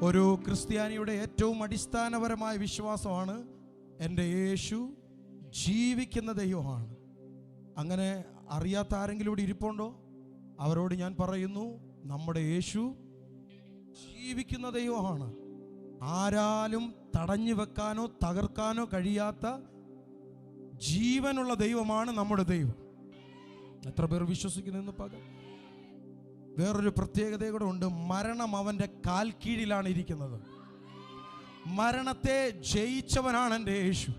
ഒരു ക്രിസ്ത്യാനിയുടെ ഏറ്റവും അടിസ്ഥാനപരമായ വിശ്വാസമാണ് എൻ്റെ യേശു ജീവിക്കുന്ന ദൈവമാണ്. അങ്ങനെ അറിയാത്ത ആരെങ്കിലും ഇവിടെ ഇരിപ്പുണ്ടോ? അവരോട് ഞാൻ പറയുന്നു, നമ്മുടെ യേശു ജീവിക്കുന്ന ദൈവമാണ്. ആരാലും തടഞ്ഞു വെക്കാനോ തകർക്കാനോ കഴിയാത്ത ജീവനുള്ള ദൈവമാണ് നമ്മുടെ ദൈവം. എത്ര പേർ വിശ്വസിക്കുന്നു? പകൽ വേറൊരു പ്രത്യേകത കൂടെ ഉണ്ട്. മരണം അവൻ്റെ കാൽ കീഴിലാണ് ഇരിക്കുന്നത്. മരണത്തെ ജയിച്ചവനാണ് എൻ്റെ യേശു.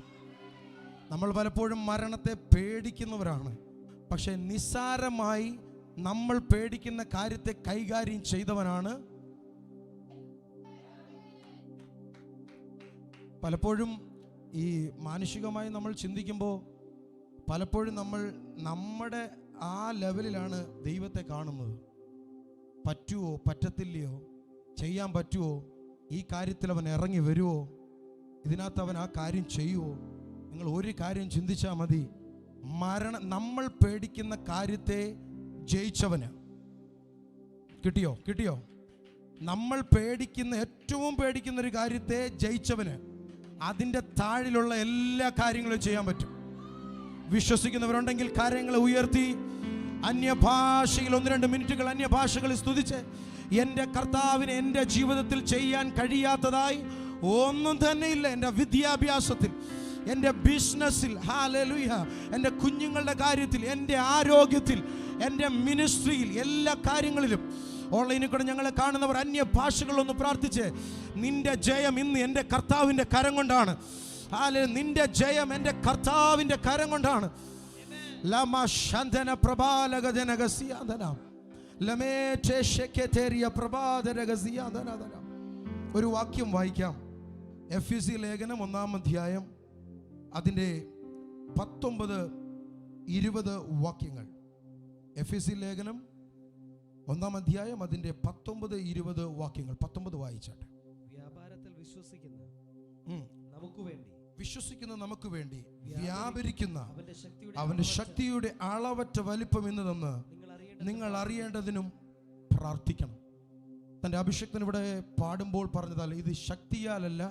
നമ്മൾ പലപ്പോഴും മരണത്തെ പേടിക്കുന്നവരാണ്. പക്ഷെ നിസ്സാരമായി നമ്മൾ പേടിക്കുന്ന കാര്യത്തെ കൈകാര്യം ചെയ്തവനാണ്. പലപ്പോഴും ഈ മാനുഷികമായി നമ്മൾ ചിന്തിക്കുമ്പോൾ പലപ്പോഴും നമ്മൾ നമ്മുടെ ആ ലെവലിലാണ് ദൈവത്തെ കാണുന്നത്. പറ്റുമോ പറ്റത്തില്ലയോ, ചെയ്യാൻ പറ്റുമോ, ഈ കാര്യത്തിൽ അവൻ ഇറങ്ങി വരുമോ, ഇതിനകത്ത് അവൻ ആ കാര്യം ചെയ്യുമോ? നിങ്ങൾ ഒരു കാര്യം ചിന്തിച്ചാൽ മതി. നമ്മൾ പേടിക്കുന്ന കാര്യത്തെ ജയിച്ചവന് കിട്ടിയോ? നമ്മൾ ഏറ്റവും പേടിക്കുന്ന ഒരു കാര്യത്തെ ജയിച്ചവന് അതിൻ്റെ താഴിലുള്ള എല്ലാ കാര്യങ്ങളും ചെയ്യാൻ പറ്റും. വിശ്വസിക്കുന്നവരുണ്ടെങ്കിൽ കാര്യങ്ങളെ ഉയർത്തി അന്യഭാഷയിൽ 1-2 മിനിറ്റുകൾ അന്യഭാഷകളിൽ സ്തുതിച്ച്, എൻ്റെ കർത്താവിന് എൻ്റെ ജീവിതത്തിൽ ചെയ്യാൻ കഴിയാത്തതായി ഒന്നും തന്നെയില്ല. എൻ്റെ വിദ്യാഭ്യാസത്തിൽ, എൻ്റെ ബിസിനസ്സിൽ, ഹല്ലേലൂയ, എൻ്റെ കുഞ്ഞുങ്ങളുടെ കാര്യത്തിൽ, എൻ്റെ ആരോഗ്യത്തിൽ, എൻ്റെ മിനിസ്ട്രിയിൽ, എല്ലാ കാര്യങ്ങളിലും. ഓൺലൈനിൽ കൂടെ ഞങ്ങളെ കാണുന്നവർ അന്യ ഭാഷകളൊന്ന് പ്രാർത്ഥിച്ച്, നിന്റെ ജയം ഇന്ന് എൻ്റെ കർത്താവിൻ്റെ കരം കൊണ്ടാണ്. നിന്റെ ജയം എൻ്റെ കർത്താവിൻ്റെ കരം കൊണ്ടാണ്. ഒരു വാക്യം വായിക്കാം. എഫെസ്യ ലേഖനം 1-ാം അധ്യായം അതിൻ്റെ 19-20 വാക്യങ്ങൾ. എഫെസ്യ ലേഖനം 1-ാം അധ്യായം അതിൻ്റെ 19-20 വാക്യങ്ങൾ. 19 വായിച്ചാട്ടെ. വ്യാപാരത്തിൽ വിശ്വസിക്കുന്ന നമുക്ക് വേണ്ടി വ്യാപരിക്കുന്ന അവന്റെ ശക്തിയുടെ അളവറ്റ വലിപ്പം എന്നതെന്ന് നിങ്ങൾ അറിയേണ്ടതിനും പ്രാർത്ഥിക്കണം. തൻ്റെ അഭിഷേകത്തിന് ഇവിടെ പാടുമ്പോൾ പറഞ്ഞതാൽ ഇത് ശക്തിയാലല്ല,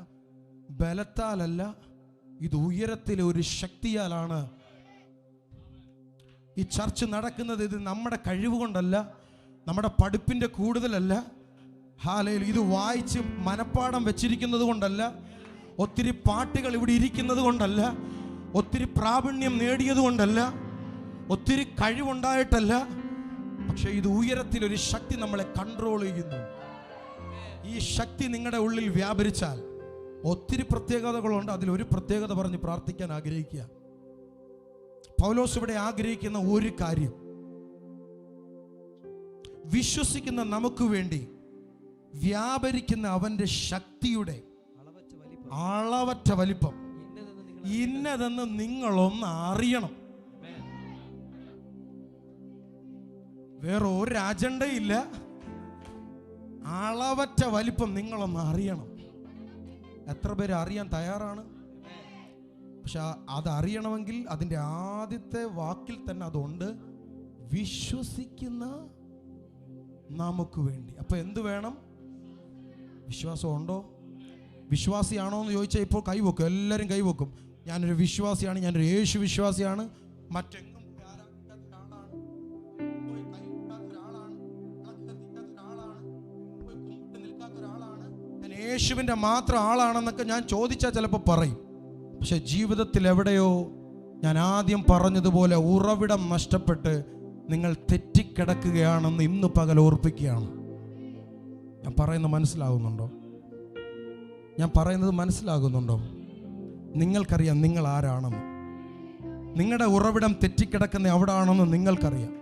ബലത്താലല്ല, ഇത് ഉയരത്തിലെ ഒരു ശക്തിയാലാണ് ഈ ചർച്ച നടക്കുന്നത്. ഇത് നമ്മുടെ കഴിവ് കൊണ്ടല്ല, നമ്മുടെ പഠിപ്പിൻ്റെ കൂടുതലല്ല, ഇത് വായിച്ച് മനപ്പാടം വെച്ചിരിക്കുന്നത് കൊണ്ടല്ല, ഒത്തിരി പാട്ടുകൾ ഇവിടെ ഇരിക്കുന്നത് കൊണ്ടല്ല, ഒത്തിരി പ്രാവീണ്യം നേടിയത് കൊണ്ടല്ല, ഒത്തിരി കഴിവുണ്ടായിട്ടല്ല. പക്ഷെ ഇത് ഉയരത്തിലൊരു ശക്തി നമ്മളെ കൺട്രോൾ ചെയ്യുന്നു. ഈ ശക്തി നിങ്ങളുടെ ഉള്ളിൽ വ്യാപരിച്ചാൽ ഒത്തിരി പ്രത്യേകതകളുണ്ട്. അതിലൊരു പ്രത്യേകത പറഞ്ഞ് പ്രാർത്ഥിക്കാൻ ആഗ്രഹിക്കുക. പൗലോസ് ഇവിടെ ആഗ്രഹിക്കുന്ന ഒരു കാര്യം, വിശ്വസിക്കുന്ന നമുക്ക് വേണ്ടി വ്യാപരിക്കുന്ന അവന്റെ ശക്തിയുടെ അളവറ്റ വലിപ്പം ഇന്നതെന്ന് നിങ്ങളൊന്ന് അറിയണം. വേറെ ഒരു അജണ്ടയില്ല. അളവറ്റ വലിപ്പം നിങ്ങളൊന്ന് അറിയണം. എത്ര പേര് അറിയാൻ തയ്യാറാണ്? പക്ഷെ അതറിയണമെങ്കിൽ അതിൻ്റെ ആദ്യത്തെ വാക്കിൽ തന്നെ അതുണ്ട്, വിശ്വസിക്കുന്ന നമുക്ക് വേണ്ടി. അപ്പൊ എന്ത് വേണം? വിശ്വാസം ഉണ്ടോ? വിശ്വാസിയാണോ എന്ന് ചോദിച്ചാൽ ഇപ്പോൾ കൈവെക്കും, എല്ലാവരും കൈവെക്കും. ഞാനൊരു വിശ്വാസിയാണ്, ഞാനൊരു യേശു വിശ്വാസിയാണ്. മറ്റെങ്ങും ഞാൻ യേശുവിൻ്റെ മാത്രം ആളാണെന്നൊക്കെ ഞാൻ ചോദിച്ചാൽ ചിലപ്പോൾ പറയും. പക്ഷെ ജീവിതത്തിൽ എവിടെയോ ഞാൻ ആദ്യം പറഞ്ഞതുപോലെ ഉറവിടം നഷ്ടപ്പെട്ട് നിങ്ങൾ തെറ്റിക്കിടക്കുകയാണെന്ന് ഇന്ന് പകൽ ഓർപ്പിക്കുകയാണ്. ഞാൻ പറയുന്നത് മനസ്സിലാകുന്നുണ്ടോ? നിങ്ങൾക്കറിയാം നിങ്ങൾ ആരാണെന്ന്. നിങ്ങളുടെ ഉറവിടം തെറ്റിക്കിടക്കുന്ന എവിടാണെന്ന് നിങ്ങൾക്കറിയാം.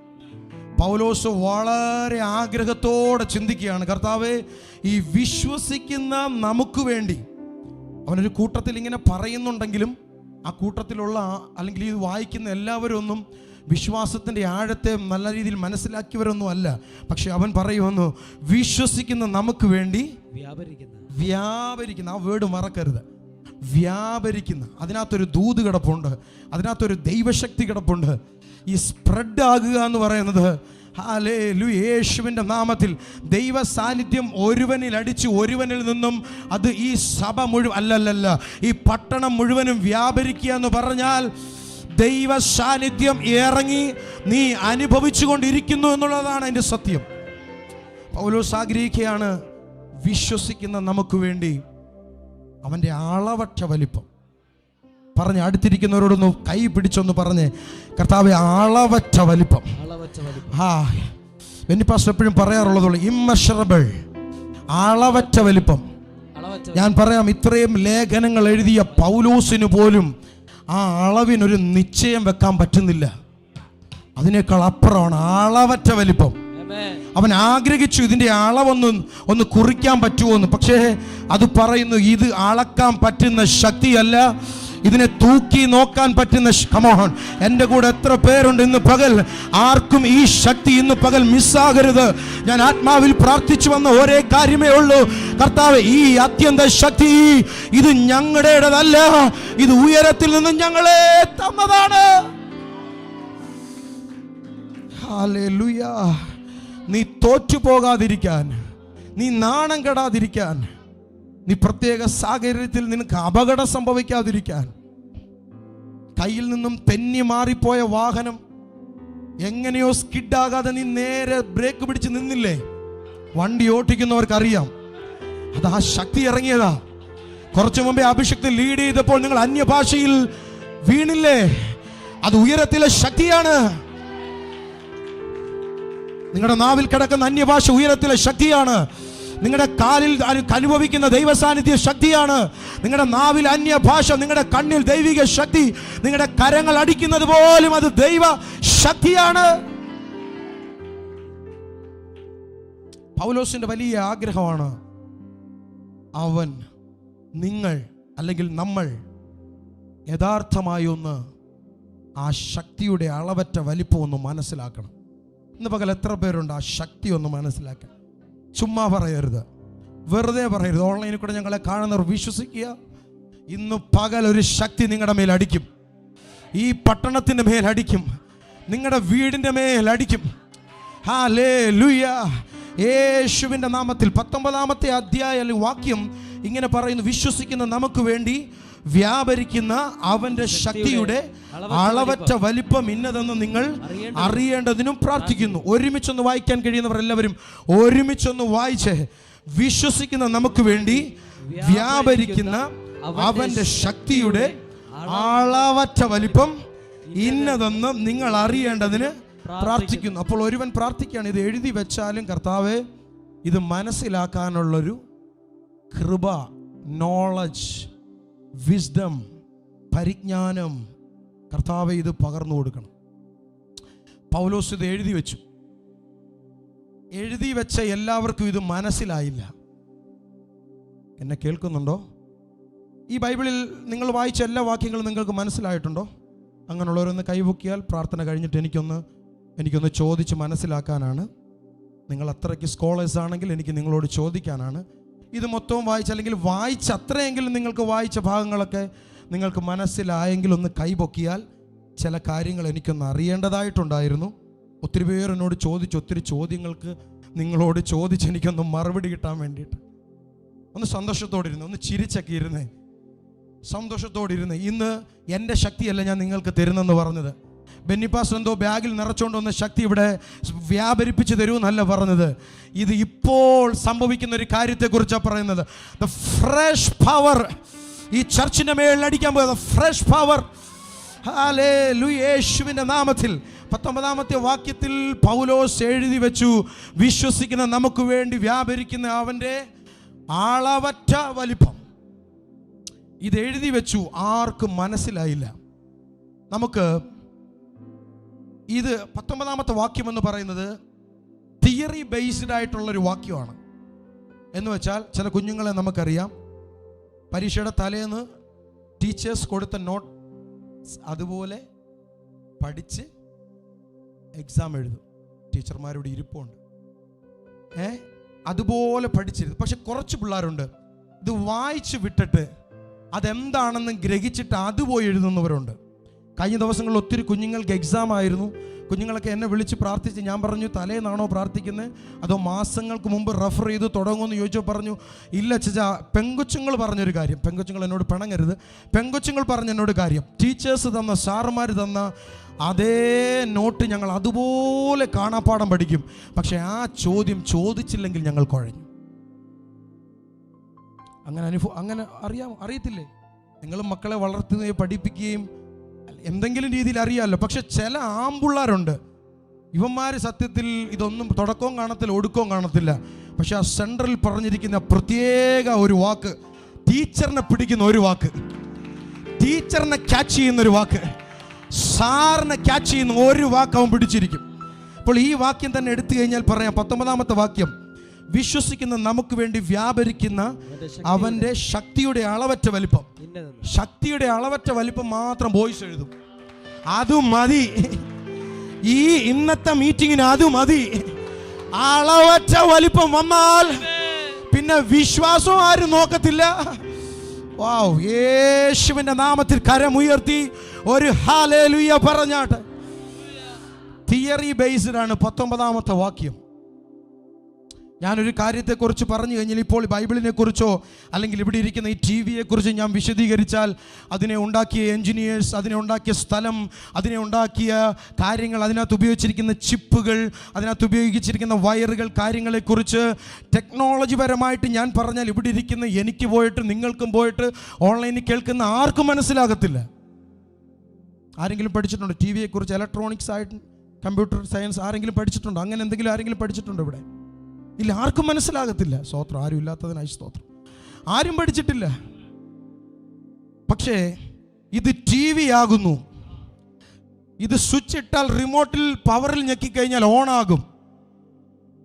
പൗലോസ് വളരെ ആഗ്രഹത്തോടെ ചിന്തിക്കുകയാണ്, കർത്താവേ, ഈ വിശ്വസിക്കുന്ന നമുക്ക് വേണ്ടി. അവനൊരു കൂട്ടത്തിൽ ഇങ്ങനെ പറയുന്നുണ്ടെങ്കിലും ആ കൂട്ടത്തിലുള്ള അല്ലെങ്കിൽ ഇത് വായിക്കുന്ന എല്ലാവരും ഒന്നും വിശ്വാസത്തിൻ്റെ ആഴത്തെ നല്ല രീതിയിൽ മനസ്സിലാക്കിയവരൊന്നും അല്ല. പക്ഷെ അവൻ പറയുമെന്നു, വിശ്വസിക്കുന്ന നമുക്ക് വേണ്ടി വ്യാപരിക്കുന്ന. ആ വേർഡ് മറക്കരുത്. വ്യാപരിക്കുന്ന. അതിനകത്തൊരു ദൂത് കിടപ്പുണ്ട്, അതിനകത്തൊരു ദൈവശക്തി കിടപ്പുണ്ട്. ഈ സ്പ്രെഡ് ആകുക എന്ന് പറയുന്നത്, ഹല്ലേലൂയ, യേശുവിൻ്റെ നാമത്തിൽ ദൈവ സാന്നിധ്യം ഒരുവനിൽ അടിച്ച് ഒരുവനിൽ നിന്നും അത് ഈ സഭ മുഴുവൻ അല്ലല്ല ഈ പട്ടണം മുഴുവനും വ്യാപരിക്കുക എന്ന് പറഞ്ഞാൽ ദൈവ സാന്നിധ്യം ഇറങ്ങി നീ അനുഭവിച്ചു കൊണ്ടിരിക്കുന്നു എന്നുള്ളതാണ് അതിൻ്റെ സത്യം. പൗലോസ് ആഗ്രഹിക്കുകയാണ് വിശ്വസിക്കുന്ന നമുക്ക് വേണ്ടി അവൻ്റെ അളവറ്റ വലിപ്പം. പറഞ്ഞ് അടുത്തിരിക്കുന്നവരോടൊന്ന് കൈ പിടിച്ചൊന്ന് പറഞ്ഞ്, കർത്താവേ അളവറ്റ വലിപ്പം. വെന്നിപ്പാസ് എപ്പോഴും പറയാറുള്ളതുള്ളൂ, ഇമ്മഷറബിൾ, അളവറ്റ വലിപ്പം. ഞാൻ പറയാം, ഇത്രയും ലേഖനങ്ങൾ എഴുതിയ പൗലോസിന് പോലും ആ അളവിനൊരു നിശ്ചയം വെക്കാൻ പറ്റുന്നില്ല. അതിനേക്കാൾ അപ്പുറമാണ് അളവറ്റ വലിപ്പം. അവൻ ആഗ്രഹിച്ചു ഇതിൻ്റെ അളവൊന്ന് കുറിക്കാൻ പറ്റുമോന്ന്. പക്ഷേ അത് പറയുന്നു, ഇത് അളക്കാൻ പറ്റുന്ന ശക്തിയല്ല, ഇതിനെ തൂക്കി നോക്കാൻ പറ്റുന്ന. കമോൺ, എൻ്റെ കൂടെ എത്ര പേരുണ്ട് ഇന്ന് പകൽ? ആർക്കും ഈ ശക്തി ഇന്ന് പകൽ മിസ്സാകരുത്. ഞാൻ ആത്മാവിൽ പ്രാർത്ഥിച്ചു വന്ന ഒരേ കാര്യമേ ഉള്ളൂ, കർത്താവേ, ഈ അത്യന്ത ശക്തി ഇത് ഞങ്ങളുടേതല്ല, ഇത് ഉയരത്തിൽ നിന്ന് ഞങ്ങളെ തന്നതാണ്. ഹല്ലേലൂയ. നീ തോറ്റു പോകാതിരിക്കാൻ, നീ നാണം കെടാതിരിക്കാൻ, നീ പ്രത്യേക സാഹചര്യത്തിൽ നിനക്ക് അപകടം സംഭവിക്കാതിരിക്കാൻ, കയ്യിൽ നിന്നും തെന്നി മാറിപ്പോയ വാഹനം എങ്ങനെയോ സ്കിഡാകാതെ നീ നേരെ ബ്രേക്ക് പിടിച്ച് നിന്നില്ലേ? വണ്ടി ഓട്ടിക്കുന്നവർക്കറിയാം, അത് ആ ശക്തി ഇറങ്ങിയതാ. കുറച്ചു മുമ്പേ അഭിഷേകത്തിൽ ലീഡ് ചെയ്തപ്പോൾ നിങ്ങൾ അന്യഭാഷയിൽ വീണില്ലേ? അത് ഉയരത്തിലെ ശക്തിയാണ്. നിങ്ങളുടെ നാവിൽ കിടക്കുന്ന അന്യഭാഷ ഉയരത്തിലെ ശക്തിയാണ്. നിങ്ങളുടെ കാലിൽ അനുഭവിക്കുന്ന ദൈവ സാന്നിധ്യ ശക്തിയാണ്. നിങ്ങളുടെ നാവിൽ അന്യഭാഷ, നിങ്ങളുടെ കണ്ണിൽ ദൈവിക ശക്തി, നിങ്ങളുടെ കരങ്ങൾ അടിക്കുന്നത് പോലും അത് ദൈവ ശക്തിയാണ്. പൗലോസിന്റെ വലിയ ആഗ്രഹമാണ് അവൻ, നിങ്ങൾ അല്ലെങ്കിൽ നമ്മൾ യഥാർത്ഥമായി ഒന്ന് ആ ശക്തിയുടെ അളവറ്റ വലിപ്പം ഒന്ന് മനസ്സിലാക്കണം. ഇന്ന് പകൽ എത്ര പേരുണ്ട് ആ ശക്തി ഒന്ന് മനസ്സിലാക്കാൻ? ചുമ്മാ പറയരുത്, വെറുതെ പറയരുത്. ഓൺലൈനിൽ കൂടെ ഞങ്ങളെ കാണുന്നവർ വിശ്വസിക്കുക, ഇന്ന് പകൽ ഒരു ശക്തി നിങ്ങളുടെ മേൽ അടിക്കും. ഈ പട്ടണത്തിൻ്റെ മേൽ അടിക്കും, നിങ്ങളുടെ വീടിൻ്റെ മേൽ അടിക്കും. ഹല്ലേലൂയ, യേശുവിൻ്റെ നാമത്തിൽ. 19-ാമത്തെ അധ്യായ വാക്യം ഇങ്ങനെ പറയുന്നു, വിശ്വസിക്കുന്ന നമുക്ക് വേണ്ടി വ്യാപരിക്കുന്ന അവന്റെ ശക്തിയുടെ അളവറ്റ വലിപ്പം ഇന്നതെന്ന് നിങ്ങൾ അറിയേണ്ടതിനും പ്രാർത്ഥിക്കുന്നു. ഒരുമിച്ചൊന്ന് വായിക്കാൻ കഴിയുന്നവർ എല്ലാവരും ഒരുമിച്ചൊന്ന് വായിച്ചേ. വിശ്വസിക്കുന്ന നമുക്ക് വേണ്ടി വ്യാപരിക്കുന്ന അവന്റെ ശക്തിയുടെ അളവറ്റ വലിപ്പം ഇന്നതെന്ന് നിങ്ങൾ അറിയേണ്ടതിന് പ്രാർത്ഥിക്കുന്നു. അപ്പോൾ ഒരുവൻ പ്രാർത്ഥിക്കുകയാണ്, ഇത് എഴുതി വെച്ചാലും കർത്താവേ, ഇത് മനസ്സിലാക്കാനുള്ളൊരു കൃപ, നോളജ്, വിസ്ഡം, പരിജ്ഞാനം കർത്താവേ ഇത് പകർന്നു കൊടുക്കണം. പൗലോസ് ഇത് എഴുതി വെച്ചു. എഴുതി വെച്ച എല്ലാവർക്കും ഇത് മനസ്സിലായില്ല. എന്നെ കേൾക്കുന്നുണ്ടോ? ഈ ബൈബിളിൽ നിങ്ങൾ വായിച്ച എല്ലാ വാക്യങ്ങളും നിങ്ങൾക്ക് മനസ്സിലായിട്ടുണ്ടോ? അങ്ങനെയുള്ളവരൊന്ന് കൈപൊക്കിയാൽ പ്രാർത്ഥന കഴിഞ്ഞിട്ട് എനിക്കൊന്ന് ചോദിച്ച് മനസ്സിലാക്കാനാണ്. നിങ്ങൾ അത്രയ്ക്ക് സ്കോളേഴ്സ് ആണെങ്കിൽ എനിക്ക് നിങ്ങളോട് ചോദിക്കാനാണ്. ഇത് മൊത്തവും വായിച്ച, അല്ലെങ്കിൽ വായിച്ച അത്രയെങ്കിലും നിങ്ങൾക്ക് വായിച്ച ഭാഗങ്ങളൊക്കെ നിങ്ങൾക്ക് മനസ്സിലായെങ്കിൽ ഒന്ന് കൈപൊക്കിയാൽ ചില കാര്യങ്ങൾ എനിക്കൊന്ന് അറിയേണ്ടതായിട്ടുണ്ടായിരുന്നു. ഒത്തിരി പേർ എന്നോട് ചോദിച്ചു, ഒത്തിരി ചോദ്യങ്ങൾക്ക് നിങ്ങളോട് ചോദിച്ച് എനിക്കൊന്ന് മറുപടി കിട്ടാൻ വേണ്ടിയിട്ട്. ഒന്ന് സന്തോഷത്തോടിരുന്ന്, ഒന്ന് ചിരിച്ചൊക്കെ ഇരുന്നേ, സന്തോഷത്തോടിരുന്ന്. ഇന്ന് എൻ്റെ ശക്തിയല്ല ഞാൻ നിങ്ങൾക്ക് തരുന്നെന്ന് പറഞ്ഞത്. ബെന്നിപ്പാസ് എന്തോ ബാഗിൽ നിറച്ചുകൊണ്ട് വന്ന ശക്തി ഇവിടെ വ്യാപരിപ്പിച്ച് തരുമെന്നല്ല പറഞ്ഞത്. ഇത് ഇപ്പോൾ സംഭവിക്കുന്ന ഒരു കാര്യത്തെക്കുറിച്ചാണ് പറയുന്നത്. ദ ഫ്രഷ് പവർ, ഈ ചർച്ചിൻ്റെ മേളിൽ അടിക്കാൻ പോയത് ഫ്രഷ് പവർ. ഹല്ലേലൂയ, യേശുവിൻ്റെ നാമത്തിൽ. 19-ാമത്തെ വാക്യത്തിൽ പൗലോസ് എഴുതി വെച്ചു, വിശ്വസിക്കുന്ന നമുക്ക് വേണ്ടി വ്യാപരിക്കുന്ന അവൻ്റെ അളവറ്റ വലിപ്പം. ഇത് എഴുതി വെച്ചു, ആർക്കും മനസ്സിലായില്ല. നമുക്ക് ഇത് 19-ാമത്തെ വാക്യം എന്ന് പറയുന്നത് തിയറി ബേസ്ഡ് ആയിട്ടുള്ളൊരു വാക്യമാണ്. എന്ന് വെച്ചാൽ ചില കുഞ്ഞുങ്ങളെ നമുക്കറിയാം, പരീക്ഷയുടെ തലേന്ന് ടീച്ചേഴ്സ് കൊടുത്ത നോട്ട് അതുപോലെ പഠിച്ച് എക്സാം എഴുതും. ടീച്ചർമാരുടെ ഇരിപ്പുണ്ട്, അതുപോലെ പഠിച്ചിരുന്നു. പക്ഷെ കുറച്ച് പിള്ളേരുണ്ട് ഇത് വായിച്ച് വിട്ടിട്ട് അതെന്താണെന്ന് ഗ്രഹിച്ചിട്ട് അത് പോയി എഴുതുന്നവരുണ്ട്. കഴിഞ്ഞ ദിവസങ്ങളിൽ ഒത്തിരി കുഞ്ഞുങ്ങൾക്ക് എക്സാം ആയിരുന്നു. കുഞ്ഞുങ്ങളൊക്കെ എന്നെ വിളിച്ച് പ്രാർത്ഥിച്ച്. ഞാൻ പറഞ്ഞു, തലേന്നാണോ പ്രാർത്ഥിക്കുന്നത് അതോ മാസങ്ങൾക്ക് മുമ്പ് റെഫർ ചെയ്ത് തുടങ്ങുമെന്ന് ചോദിച്ചപ്പോൾ പറഞ്ഞു, ഇല്ല ചച്ചാ, പെങ്കൊച്ചുങ്ങൾ പറഞ്ഞൊരു കാര്യം. പെങ്കൊച്ചുങ്ങൾ എന്നോട് പിണങ്ങരുത്. പെങ്കൊച്ചുങ്ങൾ പറഞ്ഞ എന്നോട് കാര്യം, ടീച്ചേഴ്സ് തന്ന, സാറുമാർ തന്ന അതേ നോട്ട് ഞങ്ങൾ അതുപോലെ കാണാപ്പാഠം പഠിക്കും. പക്ഷെ ആ ചോദ്യം ചോദിച്ചില്ലെങ്കിൽ ഞങ്ങൾ കുഴഞ്ഞു. അങ്ങനെ അറിയത്തില്ലേ? നിങ്ങളും മക്കളെ വളർത്തുകയും പഠിപ്പിക്കുകയും എന്തെങ്കിലും രീതിയിൽ അറിയാമല്ലോ. പക്ഷെ ചില ആമ്പിള്ളാരുണ്ട്, ഇവന്മാർ സത്യത്തിൽ ഇതൊന്നും തുടക്കവും കാണത്തില്ല, ഒടുക്കവും കാണത്തില്ല. പക്ഷെ ആ സെൻട്രൽ പറഞ്ഞിരിക്കുന്ന പ്രത്യേക ഒരു വാക്ക്, ടീച്ചറിനെ പിടിക്കുന്ന ഒരു വാക്ക്, ടീച്ചറിനെ ക്യാച്ച് ചെയ്യുന്നൊരു വാക്ക്, സാറിനെ ക്യാച്ച് ചെയ്യുന്ന ഒരു വാക്ക് അവൻ പിടിച്ചിരിക്കും. അപ്പോൾ ഈ വാക്യം തന്നെ എടുത്തു കഴിഞ്ഞാൽ പറയാം, 19-ാമത്തെ വാക്യം, വിശ്വസിക്കുന്ന നമുക്ക് വേണ്ടി വ്യാപരിക്കുന്ന അവന്റെ ശക്തിയുടെ അളവറ്റ വലിപ്പം. ശക്തിയുടെ അളവറ്റ വലിപ്പം മാത്രം ബോയ്സ് എഴുതും. അത് മതി. ഈ ഇന്നത്തെ മീറ്റിങ്ങിന് അത് മതി. അളവറ്റ വലിപ്പം വന്നാൽ പിന്നെ വിശ്വാസം ആരും നോക്കത്തില്ല. വാവ്, യേശുവിന്റെ നാമത്തിൽ കരമുയർത്തി ഒരു ഹല്ലേലൂയ പറഞ്ഞാട്ടെ. തിയറി ബേസ്ഡ് ആണ് 19-ാമത്തെ വാക്യം. ഞാനൊരു കാര്യത്തെക്കുറിച്ച് പറഞ്ഞു കഴിഞ്ഞാൽ, ഇപ്പോൾ ബൈബിളിനെ കുറിച്ചോ അല്ലെങ്കിൽ ഇവിടെ ഇരിക്കുന്ന ഈ TV-യെ കുറിച്ച് ഞാൻ വിശദീകരിച്ചാൽ, അതിനെ ഉണ്ടാക്കിയ എൻജിനീയേഴ്സ്, അതിനെ ഉണ്ടാക്കിയ സ്ഥലം, അതിനെ ഉണ്ടാക്കിയ കാര്യങ്ങൾ, അതിനകത്ത് ഉപയോഗിച്ചിരിക്കുന്ന ചിപ്പുകൾ, അതിനകത്ത് ഉപയോഗിച്ചിരിക്കുന്ന വയറുകൾ, കാര്യങ്ങളെക്കുറിച്ച് ടെക്നോളജി പരമായിട്ട് ഞാൻ പറഞ്ഞാൽ ഇവിടെ ഇരിക്കുന്ന എനിക്ക് പോയിട്ട് നിങ്ങൾക്കും പോയിട്ട് ഓൺലൈനിൽ കേൾക്കുന്ന ആർക്കും മനസ്സിലാകത്തില്ല. ആരെങ്കിലും പഠിച്ചിട്ടുണ്ടോ TV-യെ കുറിച്ച്? ഇലക്ട്രോണിക്സ് ആയിട്ട്, കമ്പ്യൂട്ടർ സയൻസ് ആരെങ്കിലും പഠിച്ചിട്ടുണ്ടോ? അങ്ങനെ എന്തെങ്കിലും ആരെങ്കിലും പഠിച്ചിട്ടുണ്ടോ ഇവിടെ? ഇല്ല, ആർക്കും മനസ്സിലാകത്തില്ല. സ്തോത്രം, ആരും ഇല്ലാത്തതിനായി സ്തോത്രം. ആരും പഠിച്ചിട്ടില്ല. പക്ഷേ ഇത് TV ആകുന്നു. ഇത് സ്വിച്ച് ഇട്ടാൽ റിമോട്ടിൽ പവറിൽ ഞെക്കിക്കഴിഞ്ഞാൽ ഓണാകും.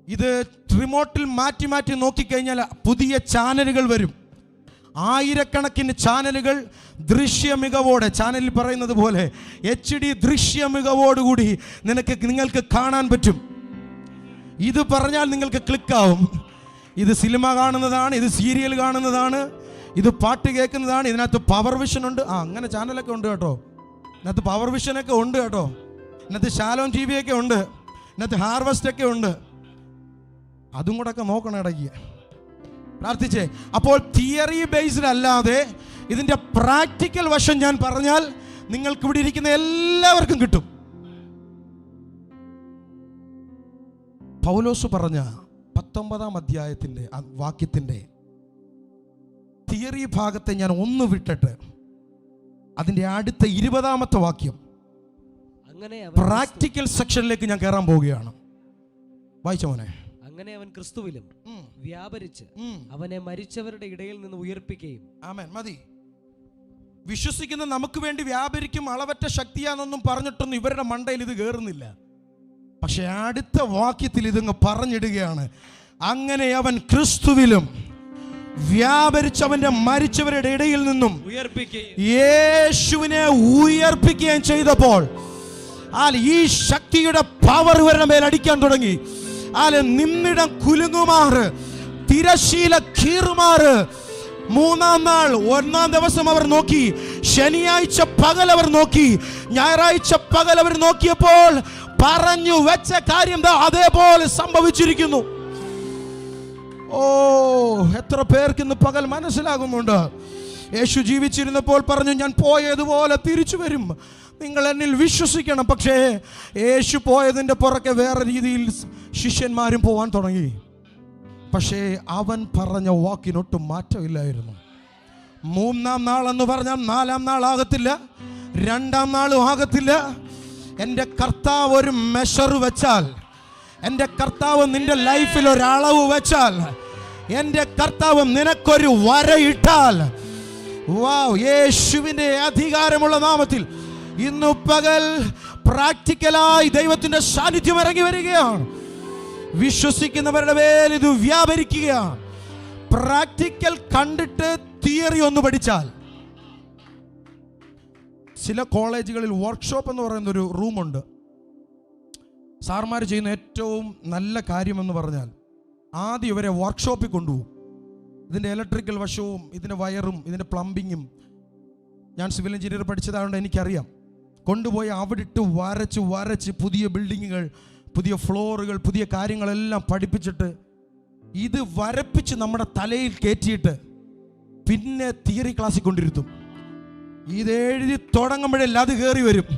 ഇത് റിമോട്ടിൽ മാറ്റി മാറ്റി നോക്കിക്കഴിഞ്ഞാൽ പുതിയ ചാനലുകൾ വരും. ആയിരക്കണക്കിന് ചാനലുകൾ ദൃശ്യ മികവോടെ, ചാനലിൽ പറയുന്നത് പോലെ HD ദൃശ്യ മികവോടുകൂടി നിങ്ങൾക്ക് കാണാൻ പറ്റും. ഇത് പറഞ്ഞാൽ നിങ്ങൾക്ക് ക്ലിക്കാവും. ഇത് സിനിമ കാണുന്നതാണ്, ഇത് സീരിയൽ കാണുന്നതാണ്, ഇത് പാട്ട് കേൾക്കുന്നതാണ്. ഇതിനകത്ത് പവർ വിഷൻ ഉണ്ട്. അങ്ങനെ ചാനലൊക്കെ ഉണ്ട് കേട്ടോ. ഇതിനകത്ത് പവർ വിഷനൊക്കെ ഉണ്ട് കേട്ടോ. ഇതിനകത്ത് ഷാലോം TV ഒക്കെ ഉണ്ട്. ഇതിനകത്ത് ഹാർവസ്റ്റ് ഒക്കെ ഉണ്ട്. അതും കൂടെ ഒക്കെ നോക്കണം ഇടയ്ക്ക്. പ്രാർത്ഥിച്ചേ. അപ്പോൾ തിയറി ബേസ്ഡ് അല്ലാതെ ഇതിൻ്റെ പ്രാക്ടിക്കൽ വശം ഞാൻ പറഞ്ഞാൽ നിങ്ങൾക്ക് ഇവിടെ ഇരിക്കുന്ന എല്ലാവർക്കും കിട്ടും. പൗലോസ് പറഞ്ഞ 19-ാം അധ്യായത്തിൻ്റെ വാക്യത്തിൻ്റെ തിയറി ഭാഗത്തെ ഞാൻ ഒന്ന് വിട്ടിട്ട് അതിൻ്റെ അടുത്ത 20-ാമത്തെ വാക്യം, അങ്ങനെ പ്രാക്ടിക്കൽ സെക്ഷനിലേക്ക് ഞാൻ കയറാൻ പോവുകയാണ്. വായിച്ച മോനെ. അങ്ങനെ അവൻ ക്രിസ്തുവിലും വ്യാപരിച്ച് അവനെ മരിച്ചവരുടെ ഇടയിൽ നിന്ന് ഉയർപ്പിക്കുകയും. ആമേൻ, മതി. വിശ്വസിക്കുന്ന നമുക്ക് വേണ്ടി വ്യാപരിക്കും, അളവറ്റ ശക്തിയാണെന്നൊന്നും പറഞ്ഞിട്ടൊന്നും ഇവരുടെ മണ്ടയിൽ ഇത് കയറുന്നില്ല. പക്ഷെ അടുത്ത വാക്യത്തിൽ ഇതങ്ങ് പറഞ്ഞിടുകയാണ്, അങ്ങനെ അവൻ ക്രിസ്തുവിലും വ്യാപരിച്ചവന്റെ മരിച്ചവരുടെ ഇടയിൽ നിന്നും യേശുവിനെ ഉയർപ്പിക്കുകയും ചെയ്തപ്പോൾ ഈ ശക്തിയുടെ പവർ ഇവരുടെ മേൽ അടിക്കാൻ തുടങ്ങി. നിന്നിടം കുലുങ്ങുമാറ്, തിരശീല കീറുമാറ്. 3-ാം നാൾ 1-ാം ദിവസം അവർ നോക്കി, ശനിയാഴ്ച പകൽ അവർ നോക്കി, ഞായറാഴ്ച പകൽ അവർ നോക്കിയപ്പോൾ പറഞ്ഞു വെച്ച കാര്യം അതേപോലെ സംഭവിച്ചിരിക്കുന്നു. ഓ, എത്ര പേർക്ക് ഇന്ന് പകൽ മനസ്സിലാകുന്നുണ്ട്? യേശു ജീവിച്ചിരുന്നപ്പോൾ പറഞ്ഞു, ഞാൻ പോയതുപോലെ തിരിച്ചു വരും, നിങ്ങൾ എന്നിൽ വിശ്വസിക്കണം. പക്ഷേ യേശു പോയതിൻ്റെ പുറകെ വേറെ രീതിയിൽ ശിഷ്യന്മാരും പോവാൻ തുടങ്ങി. പക്ഷേ അവൻ പറഞ്ഞ വാക്കിനൊട്ടും മാറ്റമില്ലായിരുന്നു. 3-ാം നാൾ എന്ന് പറഞ്ഞാൽ 4-ാം നാൾ ആകത്തില്ല, 2-ാം നാളും ആകത്തില്ല. എൻ്റെ കർത്താവ് ഒരു മെഷർ വെച്ചാൽ, എൻ്റെ കർത്താവ് നിന്റെ ലൈഫിൽ ഒരളവ് വെച്ചാൽ, എൻ്റെ കർത്താവ് നിനക്കൊരു വരയിട്ടാൽ, വാവ്, യേശുവിൻ്റെ അധികാരമുള്ള നാമത്തിൽ ഇന്നു പകൽ പ്രാക്ടിക്കലായി ദൈവത്തിൻ്റെ സാന്നിധ്യം ഇറങ്ങി വരികയാണ്. വിശ്വസിക്കുന്നവരുടെ മേൽ ഇത് വ്യാപരിക്കുകയാണ്. പ്രാക്ടിക്കൽ കണ്ടിട്ട് തിയറി ഒന്ന് പഠിച്ചാൽ, ചില കോളേജുകളിൽ വർക്ക്ഷോപ്പ് എന്ന് പറയുന്നൊരു റൂമുണ്ട്. സാർമാർ ചെയ്യുന്ന ഏറ്റവും നല്ല കാര്യമെന്ന് പറഞ്ഞാൽ ആദ്യം ഇവരെ വർക്ക്ഷോപ്പിൽ കൊണ്ടുപോകും. ഇതിൻ്റെ ഇലക്ട്രിക്കൽ വശവും ഇതിൻ്റെ വയറും ഇതിൻ്റെ പ്ലംബിങ്ങും, ഞാൻ സിവിൽ എഞ്ചിനീയർ പഠിച്ചതായതുകൊണ്ട് എനിക്കറിയാം. കൊണ്ടുപോയി അവിടെ ഇട്ട് വരച്ച് പുതിയ ബിൽഡിങ്ങുകൾ, പുതിയ ഫ്ലോറുകൾ, പുതിയ കാര്യങ്ങളെല്ലാം പഠിപ്പിച്ചിട്ട് ഇത് വരപ്പിച്ച് നമ്മുടെ തലയിൽ കയറ്റിയിട്ട് പിന്നെ തിയറി ക്ലാസ്സിൽ കൊണ്ടിരുത്തും. ഇത് എഴുതി തുടങ്ങുമ്പോഴല്ല അത് കയറി വരും.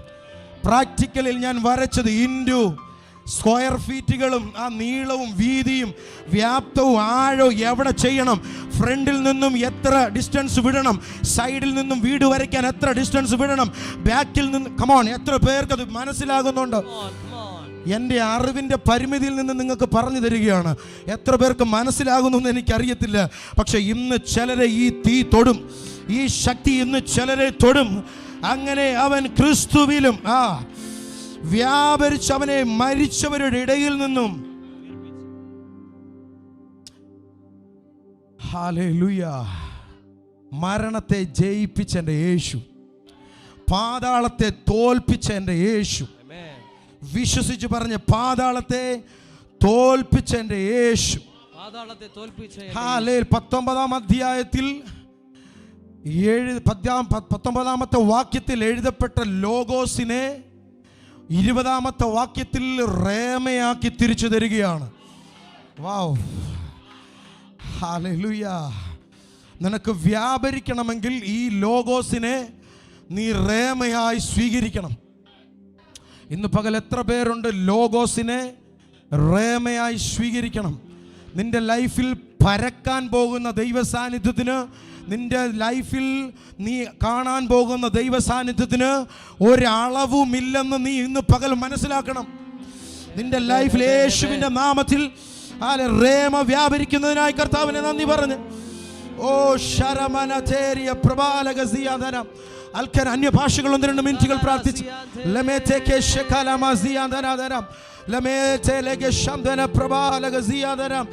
പ്രാക്ടിക്കലിൽ ഞാൻ വരച്ചത് ഇൻറ്റു സ്ക്വയർ ഫീറ്റുകളും ആ നീളവും വീതിയും വ്യാപ്തവും ആഴവും എവിടെ ചെയ്യണം, ഫ്രണ്ടിൽ നിന്നും എത്ര ഡിസ്റ്റൻസ് വിടണം, സൈഡിൽ നിന്നും വീട് വരയ്ക്കാൻ എത്ര ഡിസ്റ്റൻസ് വിടണം, ബാക്കിൽ നിന്ന് കമോൺ, എത്ര പേർക്ക് അത് മനസ്സിലാകുന്നുണ്ട്? എൻ്റെ അറിവിൻ്റെ പരിമിതിയിൽ നിന്ന് നിങ്ങൾക്ക് പറഞ്ഞു തരികയാണ്. എത്ര പേർക്ക് മനസ്സിലാകുന്നു എന്ന് എനിക്കറിയത്തില്ല. പക്ഷെ ഇന്ന് ചിലരെ ഈ തീ തൊടും, ഈ ശക്തി ഇന്ന് ചിലരെ തൊടും. അങ്ങനെ അവൻ ക്രിസ്തുവിലും വ്യാപരിച്ച് അവനെ മരിച്ചവരുടെ ഇടയിൽ നിന്നും ഹല്ലേലൂയ മരണത്തെ ജയിപ്പിച്ച എൻ്റെ യേശു, പാതാളത്തെ തോൽപ്പിച്ച എൻ്റെ യേശു, വിശ്വസിച്ച് പറഞ്ഞ പാതാളത്തെ തോൽപ്പിച്ച എൻ്റെ യേശു. 19-ാം അധ്യായത്തിൽ 19-ാമത്തെ വാക്യത്തിൽ എഴുതപ്പെട്ട ലോഗോസിനെ 20-ാമത്തെ വാക്യത്തിൽ റേമയാക്കി തിരിച്ചു തരികയാണ്. വാവ്, ഹല്ലേലൂയ. നിനക്ക് വ്യാപരിക്കണമെങ്കിൽ ഈ ലോഗോസിനെ നീ റേമയായി സ്വീകരിക്കണം. ഇന്ന് പകൽ എത്ര പേരുണ്ട് ലോഗോസിനെ റേമയായി സ്വീകരിക്കണം? നിന്റെ ലൈഫിൽ പരക്കാൻ പോകുന്ന ദൈവ സാന്നിധ്യത്തിന്, നിന്റെ ലൈഫിൽ നീ കാണാൻ പോകുന്ന ദൈവ സാന്നിധ്യത്തിന് ഒരളവുമില്ലെന്ന് നീ ഇന്ന് പകൽ മനസ്സിലാക്കണം. നിന്റെ ലൈഫിൽ യേശുവിൻ്റെ നാമത്തിൽ റേമ വ്യാപരിക്കുന്നതിനായി കർത്താവിനെ നന്ദി പറഞ്ഞ് ഓ ശരമനതേരിയ പ്രബാലഗസിയാദനം അൽക്കൻ അന്യഭാഷകൾ 1-2 മിനിറ്റുകൾ പ്രാർത്ഥിച്ച് ലമേതേകെ ശകലമസിയാദനം ലമേതേലഗെ ശംദന പ്രബാലഗസിയാദനം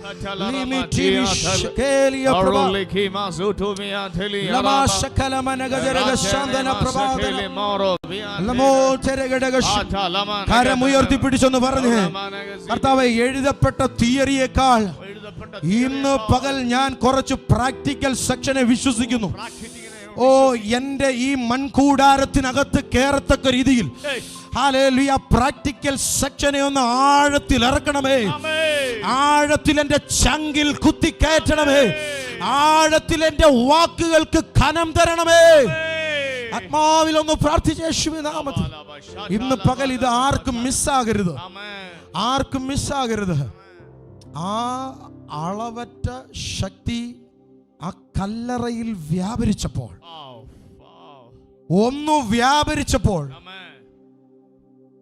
ലിമിറ്റിവി ശകേലിയ പ്രബാലഗസിയാദനം ലമാ ശകലമനഗദരഗ ശംദന പ്രബാലഗസിയാദനം ലമോതരഗഡഗ കരമുയർത്തി പിടിച്ചൊന്ന് പറഞ്ഞ് കർത്താവേ, എഴുതപ്പെട്ട തിയറിയേക്കാൾ ഇന്ന് പകൽ ഞാൻ കുറച്ച് പ്രാക്ടിക്കൽ സെക്ഷനെ വിശ്വസിക്കുന്നു. ഓ, എൻ്റെ ഈ മൺകൂടാരത്തിനകത്ത് കയറത്തക്ക രീതിയിൽ ഹല്ലേലൂയ പ്രാക്ടിക്കൽ സെക്ഷനെ ഒന്ന് ആഴത്തിൽ ഇറക്കണമേ. ആഴത്തിൽ എൻ്റെ ചങ്കിൽ കുത്തിക്കയറ്റണമേ. ആഴത്തിൽ എൻ്റെ വാക്കുകൾക്ക് കനം തരണമേ. ആത്മാവിൽ ഒന്ന് പ്രാർത്ഥിച്ച യേശുവിൻ നാമത്തിൽ ഇന്ന് പകൽ ഇത് ആർക്കും മിസ്സാകരുത്, ആർക്കും മിസ്സാകരുത്. ആ അളവറ്റ ശക്തി ആ കല്ലറയിൽ വ്യാപരിച്ചപ്പോൾ, ഒന്ന് വ്യാപരിച്ചപ്പോൾ,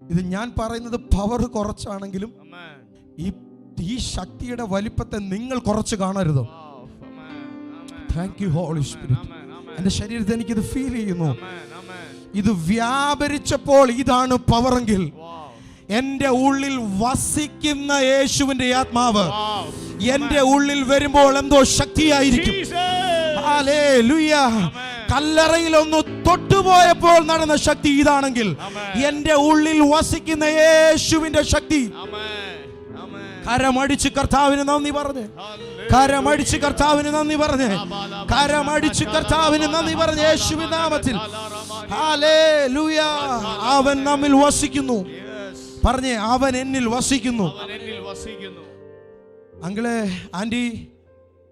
ഇത് ഞാൻ പറയുന്നത് പവർ കുറച്ചാണെങ്കിലും ഈ ശക്തിയുടെ വലിപ്പത്തെ നിങ്ങൾ കുറച്ച് കാണരുത്. Thank you holy spirit. എൻ്റെ ശരീരത്തിൽ എനിക്കിത് ഫീൽ ചെയ്യുന്നു. ഇത് വ്യാപരിച്ചപ്പോൾ ഇതാണ് പവറെങ്കിൽ എൻ്റെ ഉള്ളിൽ വസിക്കുന്ന യേശുവിന്റെ ആത്മാവ് എൻ്റെ ഉള്ളിൽ വരുമ്പോൾ എന്തോ ശക്തിയായിരിക്കും. ഹല്ലേലൂയ. കല്ലറയിൽ ഒന്ന് തൊട്ടുപോയപ്പോൾ നടന്ന ശക്തി ഇതാണെങ്കിൽ എൻ്റെ ഉള്ളിൽ വസിക്കുന്ന യേശുവിന്റെ ശക്തി. കരമടിച്ച് കർത്താവിന് നന്ദി പറഞ്ഞ്, കരമടിച്ച് കർത്താവിന് നന്ദി പറഞ്ഞ്, കരമടിച്ച് കർത്താവിന് നന്ദി പറഞ്ഞ് യേശുവിൻ നാമത്തിൽ ഹല്ലേലൂയ. അവൻ നമ്മിൽ വസിക്കുന്നു. പറഞ്ഞേ, അവൻ എന്നിൽ വസിക്കുന്നു. അങ്കിളെ, ആന്റി,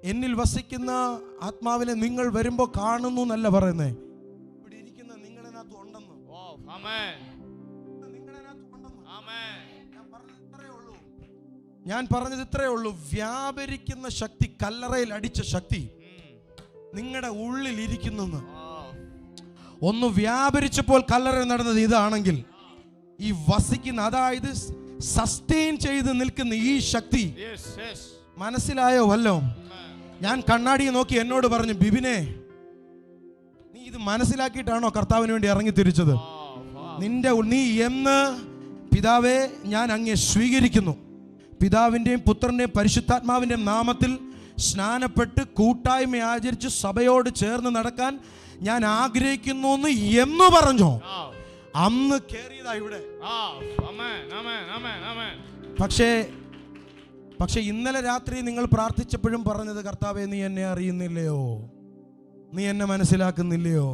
എന്നിൽ വസിക്കുന്ന ആത്മാവിനെ നിങ്ങൾ വരുമ്പോ കാണുന്നു എന്നല്ല പറയുന്നേ, ഇവിടെ ഇരിക്കുന്ന നിങ്ങളതിനകത്ത് ഉണ്ടെന്ന്. ഞാൻ പറഞ്ഞത് ഇത്രയേ ഉള്ളൂ. വ്യാപരിക്കുന്ന ശക്തി, കല്ലറയിൽ അടിച്ച ശക്തി നിങ്ങളുടെ ഉള്ളിൽ ഇരിക്കുന്നു. ഒന്ന് വ്യാപരിച്ചപ്പോൾ കല്ലറയിൽ നടന്നത് ഇതാണെങ്കിൽ, ഈ വസിക്കുന്ന, അതായത് സസ്റ്റെയിൻ ചെയ്ത് നിൽക്കുന്ന ഈ ശക്തി മനസ്സിലായോ വല്ലോ? ഞാൻ കണ്ണാടിയെ നോക്കി എന്നോട് പറഞ്ഞു, ബിബിനെ, നീ ഇത് മനസ്സിലാക്കിയിട്ടാണോ കർത്താവിന് വേണ്ടി ഇറങ്ങി തിരിച്ചത്? നീ എന്ന് പിതാവേ ഞാൻ അങ്ങേ സ്വീകരിക്കുന്നു, പിതാവിൻ്റെയും പുത്രൻ്റെയും പരിശുദ്ധാത്മാവിൻ്റെയും നാമത്തിൽ സ്നാനപ്പെട്ട് കൂട്ടായ്മ ആചരിച്ച് സഭയോട് ചേർന്ന് നടക്കാൻ ഞാൻ ആഗ്രഹിക്കുന്നു എന്ന് പറഞ്ഞോ, അന്ന് കേറിയതാ ഇവിടെ. പക്ഷേ ഇന്നലെ രാത്രി നിങ്ങൾ പ്രാർത്ഥിച്ചപ്പോഴും പറഞ്ഞത്, കർത്താവേ നീ എന്നെ അറിയുന്നില്ലയോ, നീ എന്നെ മനസ്സിലാക്കുന്നില്ലയോ,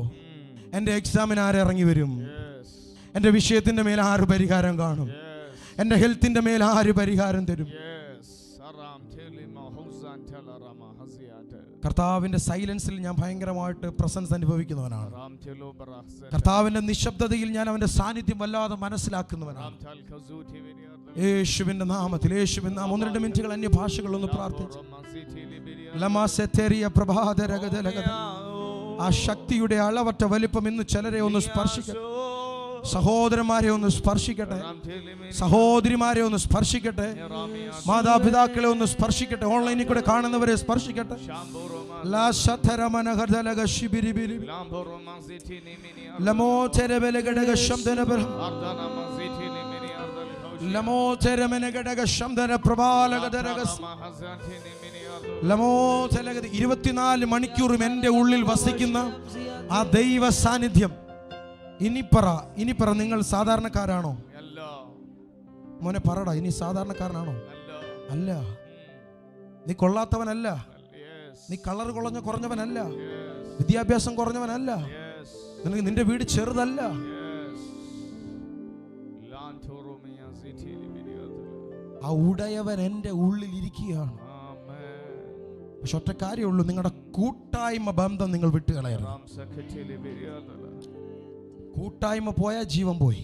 എൻ്റെ എക്സാമിന് ആരിറങ്ങി വരും, എൻ്റെ വിഷയത്തിൻ്റെ മേൽ ആര് പരിഹാരം കാണും? എൻ്റെ ഹെൽത്തിൻ്റെ മേൽ ആര് പരിഹാരം തരും? കർത്താവിൻ്റെ സൈലൻസിൽ ഞാൻ ഭയങ്കരമായിട്ട് പ്രസൻസ് അനുഭവിക്കുന്നവനാണ്. കർത്താവിൻ്റെ നിശബ്ദതയിൽ ഞാൻ അവൻ്റെ സാന്നിധ്യം വല്ലാതെ മനസ്സിലാക്കുന്നവനാണ്. യേശുവിൻ്റെ നാമത്തിൽ, യേശുവിൻ്റെ നാമം. 1-2 മിനിറ്റുകൾ അന്യഭാഷകളൊന്ന് പ്രാർത്ഥിച്ചു. ആ ശക്തിയുടെ അളവറ്റ വലിപ്പം ഇന്ന് ചിലരെ ഒന്ന് സ്പർശിക്കട്ടെ. സഹോദരന്മാരെ ഒന്ന് സ്പർശിക്കട്ടെ, സഹോദരിമാരെ ഒന്ന് സ്പർശിക്കട്ടെ, മാതാപിതാക്കളെ ഒന്ന് സ്പർശിക്കട്ടെ, ഓൺലൈനിൽ കൂടെ കാണുന്നവരെ സ്പർശിക്കട്ടെ. ലമോ 24 മണിക്കൂറും എൻ്റെ ഉള്ളിൽ വസിക്കുന്ന ആ ദൈവ സാന്നിധ്യം. ഇനി പറ, നിങ്ങൾ സാധാരണക്കാരാണോ? മോനെ പറടാ, ഇനി സാധാരണക്കാരനാണോ? അല്ല. നീ കൊള്ളാത്തവനല്ല, നീ കളർ കുറഞ്ഞവനല്ല, വിദ്യാഭ്യാസം കുറഞ്ഞവനല്ല, നിനക്ക് നിന്റെ വീട് ചെറുതല്ല. ആ ഉടയവൻ എൻ്റെ ഉള്ളിൽ ഇരിക്കുകയാണ്. പക്ഷെ ഒറ്റ കാര്യമുള്ളൂ, നിങ്ങളുടെ കൂട്ടായ്മ ബന്ധം നിങ്ങൾ വിട്ടുകളയരുത്. കൂട്ടായ്മ പോയാൽ ജീവൻ പോയി.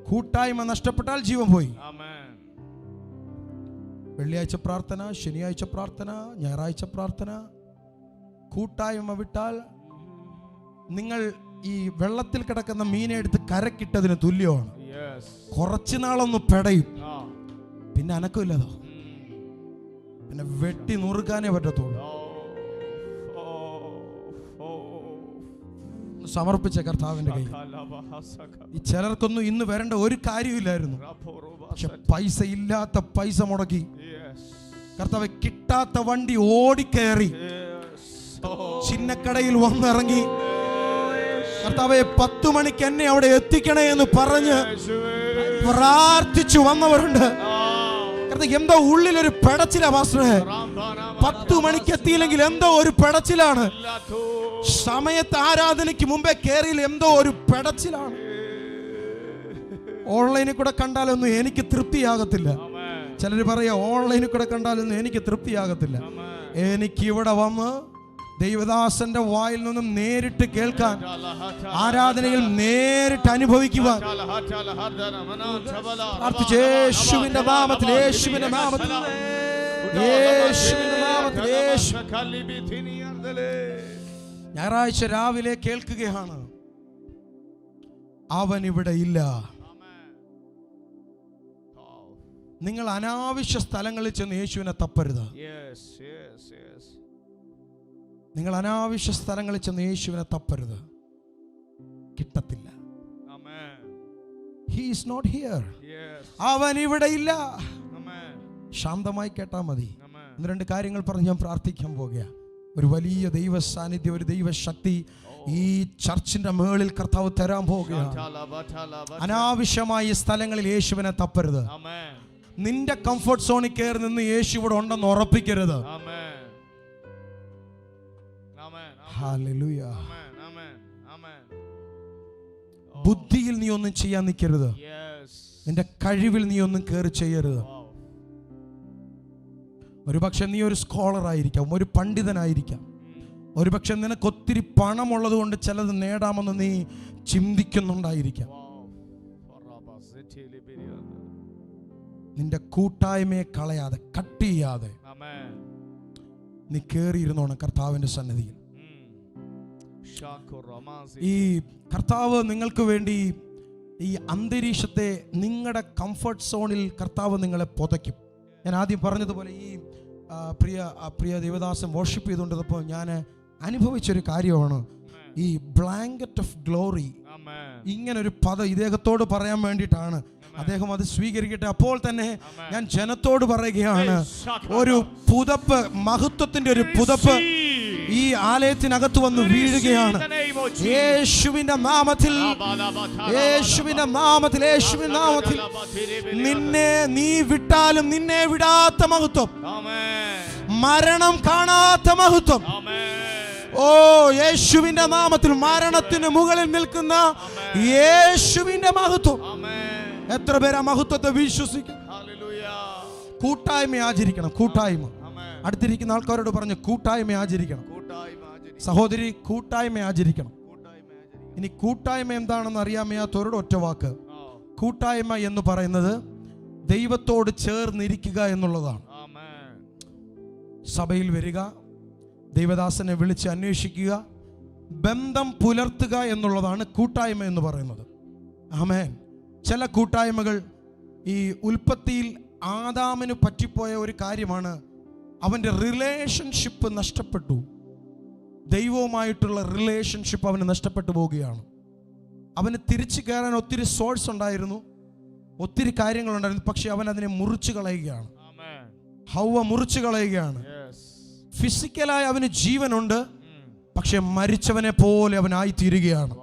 കൂട്ടായ്മ നഷ്ടപ്പെട്ടാൽ ജീവൻ പോയി. വെള്ളിയാഴ്ച പ്രാർത്ഥന, ശനിയാഴ്ച പ്രാർത്ഥന, ഞായറാഴ്ച പ്രാർത്ഥന, കൂട്ടായ്മ വിട്ടാൽ നിങ്ങൾ ഈ വെള്ളത്തിൽ കിടക്കുന്ന മീനെ എടുത്ത് കരക്കിട്ടതിന് തുല്യമാണ്. കുറച്ചു നാളൊന്ന് പെടയും, പിന്നെ അനക്കമില്ലതോ, പിന്നെ വെട്ടി നുറുക്കാനേ പറ്റത്തുള്ളൂ. സമർപ്പിച്ച കർത്താവിന്റെ കയ്യിൽ. ഈ ചിലർക്കൊന്നും ഇന്ന് വരേണ്ട ഒരു കാര്യമില്ലായിരുന്നു, പക്ഷെ പൈസ ഇല്ലാത്ത പൈസ മുടക്കി. കർത്താവ് കിട്ടാത്ത വണ്ടി ഓടിക്കയറി ചിന്നക്കടയിൽ വന്നിറങ്ങി. കർത്താവെ 10 മണിക്ക് എന്നെ അവിടെ എത്തിക്കണേ എന്ന് പറഞ്ഞ് പ്രാർത്ഥിച്ചു വന്നവരുണ്ട്. എന്തോ ഉള്ളിലൊരു പെടച്ചിലാ പാസ്റ്ററെ. 10 മണിക്ക് എത്തിയില്ലെങ്കിൽ എന്തോ ഒരു പെടച്ചിലാണ്. സമയത്ത് ആരാധനയ്ക്ക് മുമ്പേ കയറിയിൽ എന്തോ ഒരു പെടച്ചിലാണ്. ഓൺലൈനിൽ കൂടെ കണ്ടാലൊന്നും എനിക്ക് തൃപ്തിയാകത്തില്ല. ചിലർ പറയാ ഓൺലൈനിൽ കൂടെ കണ്ടാലൊന്നും എനിക്ക് തൃപ്തിയാകത്തില്ല. എനിക്ക് ഇവിടെ വന്ന് ദൈവദാസന്റെ വായിൽ നിന്നും നേരിട്ട് കേൾക്കാൻ, ആരാധനയിൽ നേരിട്ട് അനുഭവിക്കുവാൻ യേശുവിന്റെ നാമത്തിൽ, യേശുവിന്റെ നാമത്തിൽ, യേശുവിന്റെ നാമത്തിൽ. ഞായറാഴ്ച രാവിലെ കേൾക്കുകയാണ്, അവൻ ഇവിടെ ഇല്ല. നിങ്ങൾ അനാവശ്യ സ്ഥലങ്ങളിൽ ചെന്ന് യേശുവിനെ തപ്പരുത്. നിങ്ങൾ അനാവശ്യ സ്ഥലങ്ങളിൽ ചെന്ന് യേശുവിനെ തപ്പരുത്, കിട്ടത്തില്ല. He is not here. അവൻ ഇവിടെ ഇല്ല. ശാന്തമായി കേട്ടാ മതി. 2 കാര്യങ്ങൾ പറഞ്ഞ് ഞാൻ പ്രാർത്ഥിക്കാൻ പോകുക. ഒരു വലിയ ദൈവ സാന്നിധ്യം, ഒരു ദൈവശക്തി ഈ ചർച്ചിന്റെ മേളിൽ കർത്താവ് തരാൻ പോകുകയാണ്. അനാവശ്യമായ സ്ഥലങ്ങളിൽ യേശുവിനെ തപ്പരുത്. നിന്റെ കംഫർട്ട് സോണിൽ കയറി നിന്ന് യേശു ഇവിടെ ഉണ്ടെന്ന് ഉറപ്പിക്കരുത്. ഹല്ലേലൂയ. ബുദ്ധിയിൽ നീ ഒന്നും ചെയ്യാൻ നിൽക്കരുത്. നിന്റെ കഴിവിൽ നീ ഒന്നും കയറി ചെയ്യരുത്. ഒരുപക്ഷെ നീ ഒരു സ്കോളർ ആയിരിക്കാം, ഒരു പണ്ഡിതനായിരിക്കാം. ഒരുപക്ഷെ നിനക്ക് ഒത്തിരി പണമുള്ളത് കൊണ്ട് ചിലത് നേടാമെന്ന് നീ ചിന്തിക്കുന്നുണ്ടായിരിക്കാം. നിന്റെ കൂട്ടായ്മയെ കളയാതെ, കട്ട് ചെയ്യാതെ നീ കയറിയിരുന്നോണം കർത്താവിന്റെ സന്നിധിയിൽ. ഈ കർത്താവ് നിങ്ങൾക്ക് വേണ്ടി ഈ അന്തരീക്ഷത്തെ, നിങ്ങളുടെ കംഫർട്ട് സോണിൽ കർത്താവ് നിങ്ങളെ പുതയ്ക്കും. ഞാൻ ആദ്യം പറഞ്ഞതുപോലെ ഈ പ്രിയ ദേവദാസൻ വർഷിപ്പ് ചെയ്തുകൊണ്ടിരുന്നപ്പോൾ ഞാൻ അനുഭവിച്ചൊരു കാര്യമാണ് ഈ ബ്ലാങ്കറ്റ് ഓഫ് ഗ്ലോറി. ഇങ്ങനൊരു പദം ഇദ്ദേഹത്തോട് പറയാൻ വേണ്ടിയിട്ടാണ്. അദ്ദേഹം അത് സ്വീകരിക്കട്ടെ. അപ്പോൾ തന്നെ ഞാൻ ജനത്തോട് പറയുകയാണ്, ഒരു പുതപ്പ്, മഹത്വത്തിന്റെ ഒരു പുതപ്പ് ഈ ആലയത്തിനകത്ത് വന്ന് വീഴുകയാണ്. യേശുവിന്റെ നാമത്തിൽ, യേശുവിന്റെ നാമത്തിൽ, യേശുവിന്റെ നാമത്തിൽ. നിന്നെ നീ വിട്ടാലും നിന്നെ വിടാത്ത മഹത്വം, മരണം കാണാത്ത മഹത്വം, ഓ യേശുവിന്റെ നാമത്തിൽ മരണത്തിന് മുകളിൽ നിൽക്കുന്ന യേശുവിന്റെ മഹത്വം. എത്ര പേര് ആ മഹത്വത്തെ വിശ്വസിക്കും? കൂട്ടായ്മ ആചരിക്കണം. കൂട്ടായ്മ. അടുത്തിരിക്കുന്ന ആൾക്കാരോട് പറഞ്ഞു കൂട്ടായ്മ ആചരിക്കണം. സഹോദരി, കൂട്ടായ്മ ആചരിക്കണം. ഇനി കൂട്ടായ്മ എന്താണെന്ന് അറിയാൻ വയ്യാത്തവരോട് ഒറ്റ വാക്ക്. കൂട്ടായ്മ എന്ന് പറയുന്നത് ദൈവത്തോട് ചേർന്നിരിക്കുക എന്നുള്ളതാണ്. സഭയിൽ വരിക, ദൈവദാസനെ വിളിച്ച് അന്വേഷിക്കുക, ബന്ധം പുലർത്തുക എന്നുള്ളതാണ് കൂട്ടായ്മ എന്ന് പറയുന്നത്. ആമേൻ. ചില കൂട്ടായ്മകൾ ഈ ഉൽപ്പത്തിയിൽ ആദാമിന് പറ്റിപ്പോയ ഒരു കാര്യമാണ്. അവൻ്റെ റിലേഷൻഷിപ്പ് നഷ്ടപ്പെട്ടു. ദൈവവുമായിട്ടുള്ള റിലേഷൻഷിപ്പ് അവന് നഷ്ടപ്പെട്ടു പോവുകയാണ്. അവന് തിരിച്ചു കയറാൻ ഒത്തിരി സോഴ്സ് ഉണ്ടായിരുന്നു, ഒത്തിരി കാര്യങ്ങളുണ്ടായിരുന്നു. പക്ഷെ അവൻ അതിനെ മുറിച്ചു കളയുകയാണ്. ഹൗവ മുറിച്ചു കളയുകയാണ്. ഫിസിക്കലായി അവന് ജീവനുണ്ട്, പക്ഷെ മരിച്ചവനെ പോലെ അവനായി തീരുകയാണ്.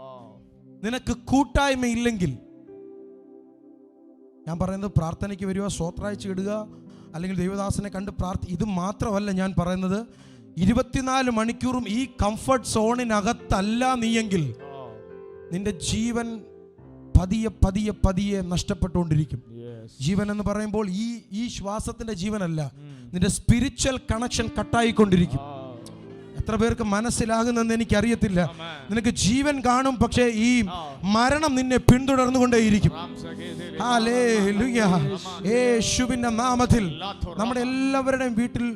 നിനക്ക് കൂട്ടായ്മ ഇല്ലെങ്കിൽ, ഞാൻ പറയുന്നത് പ്രാർത്ഥനയ്ക്ക് വരിക, സ്വോത്രയച്ച് ഇടുക, അല്ലെങ്കിൽ ദൈവദാസനെ കണ്ട് ഇത് മാത്രമല്ല ഞാൻ പറയുന്നത്. 24 മണിക്കൂറും ഈ കംഫർട്ട് സോണിനകത്തല്ല നീയെങ്കിൽ നിന്റെ ജീവൻ പതിയെ പതിയെ പതിയെ നഷ്ടപ്പെട്ടുകൊണ്ടിരിക്കും. ജീവൻ എന്ന് പറയുമ്പോൾ ഈ ശ്വാസത്തിന്റെ ജീവനല്ല, നിന്റെ സ്പിരിച്വൽ കണക്ഷൻ കട്ടായിക്കൊണ്ടിരിക്കും. എത്ര പേർക്ക് മനസ്സിലാകുന്നെന്ന് എനിക്കറിയത്തില്ല. നിനക്ക് ജീവൻ കാണും, പക്ഷേ ഈ മരണം നിന്നെ പിന്തുടർന്നുകൊണ്ടേയിരിക്കും. ഹല്ലേലൂയ. യേശുവിന്റെ നാമത്തിൽ. നമ്മുടെ എല്ലാവരുടെയും വീട്ടിൽ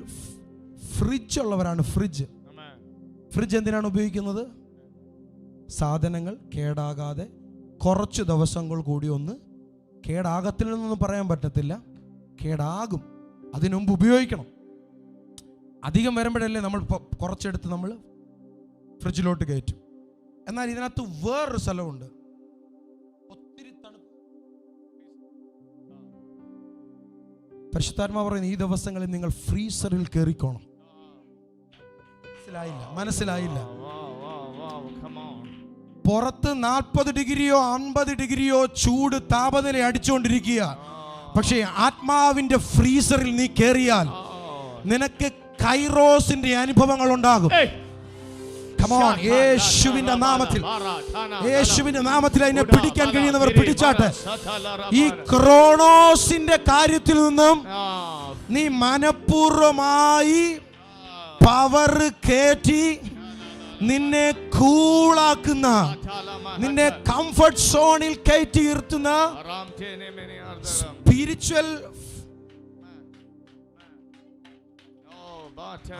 ഫ്രിഡ്ജ് ഉള്ളവരാണ്. ഫ്രിഡ്ജ് എന്തിനാണ് ഉപയോഗിക്കുന്നത്? സാധനങ്ങൾ കേടാകാതെ കുറച്ച് ദിവസങ്ങൾ കൂടി ഒന്ന് കേടാകത്തില്ലെന്നൊന്നും പറയാൻ പറ്റത്തില്ല, കേടാകും. അതിനുമുമ്പ് ഉപയോഗിക്കണം. അധികം വരുമ്പോഴല്ലേ നമ്മൾ കുറച്ചെടുത്ത് നമ്മൾ ഫ്രിഡ്ജിലോട്ട് കയറ്റും. എന്നാൽ ഇതിനകത്ത് വേറൊരു സ്ഥലമുണ്ട്, ഒത്തിരി തണുപ്പ്. പരിശുദ്ധാത്മാവ് പറയുന്നത് ഈ ദിവസങ്ങളിൽ നിങ്ങൾ ഫ്രീസറിൽ കയറിക്കോണം. മനസ്സിലായില്ല. പുറത്ത് 40 ഡിഗ്രിയോ 50 ഡിഗ്രിയോ ചൂട് താപനില അടിച്ചുകൊണ്ടിരിക്കുക. പക്ഷേ ആത്മാവിന്റെ ഫ്രീസറിൽ നീ കയറിയാൽ നിനക്ക് കൈറോസിന്റെ അനുഭവങ്ങൾ ഉണ്ടാകും. യേശുവിന്റെ നാമത്തിൽ, യേശുവിന്റെ നാമത്തിൽ അതിനെ പിടിക്കാൻ കഴിയുന്നവർ പിടിച്ചാട്ടെ. ഈ ക്രോണോസിന്റെ കാര്യത്തിൽ നിന്നും നീ മനഃപൂർവമായി പവർ കയറ്റി നിന്നെ കൂളാക്കുന്ന, നിന്നെ കംഫർട്ട് സോണിൽ കയറ്റി ഇരുത്തുന്ന സ്പിരിച്വൽ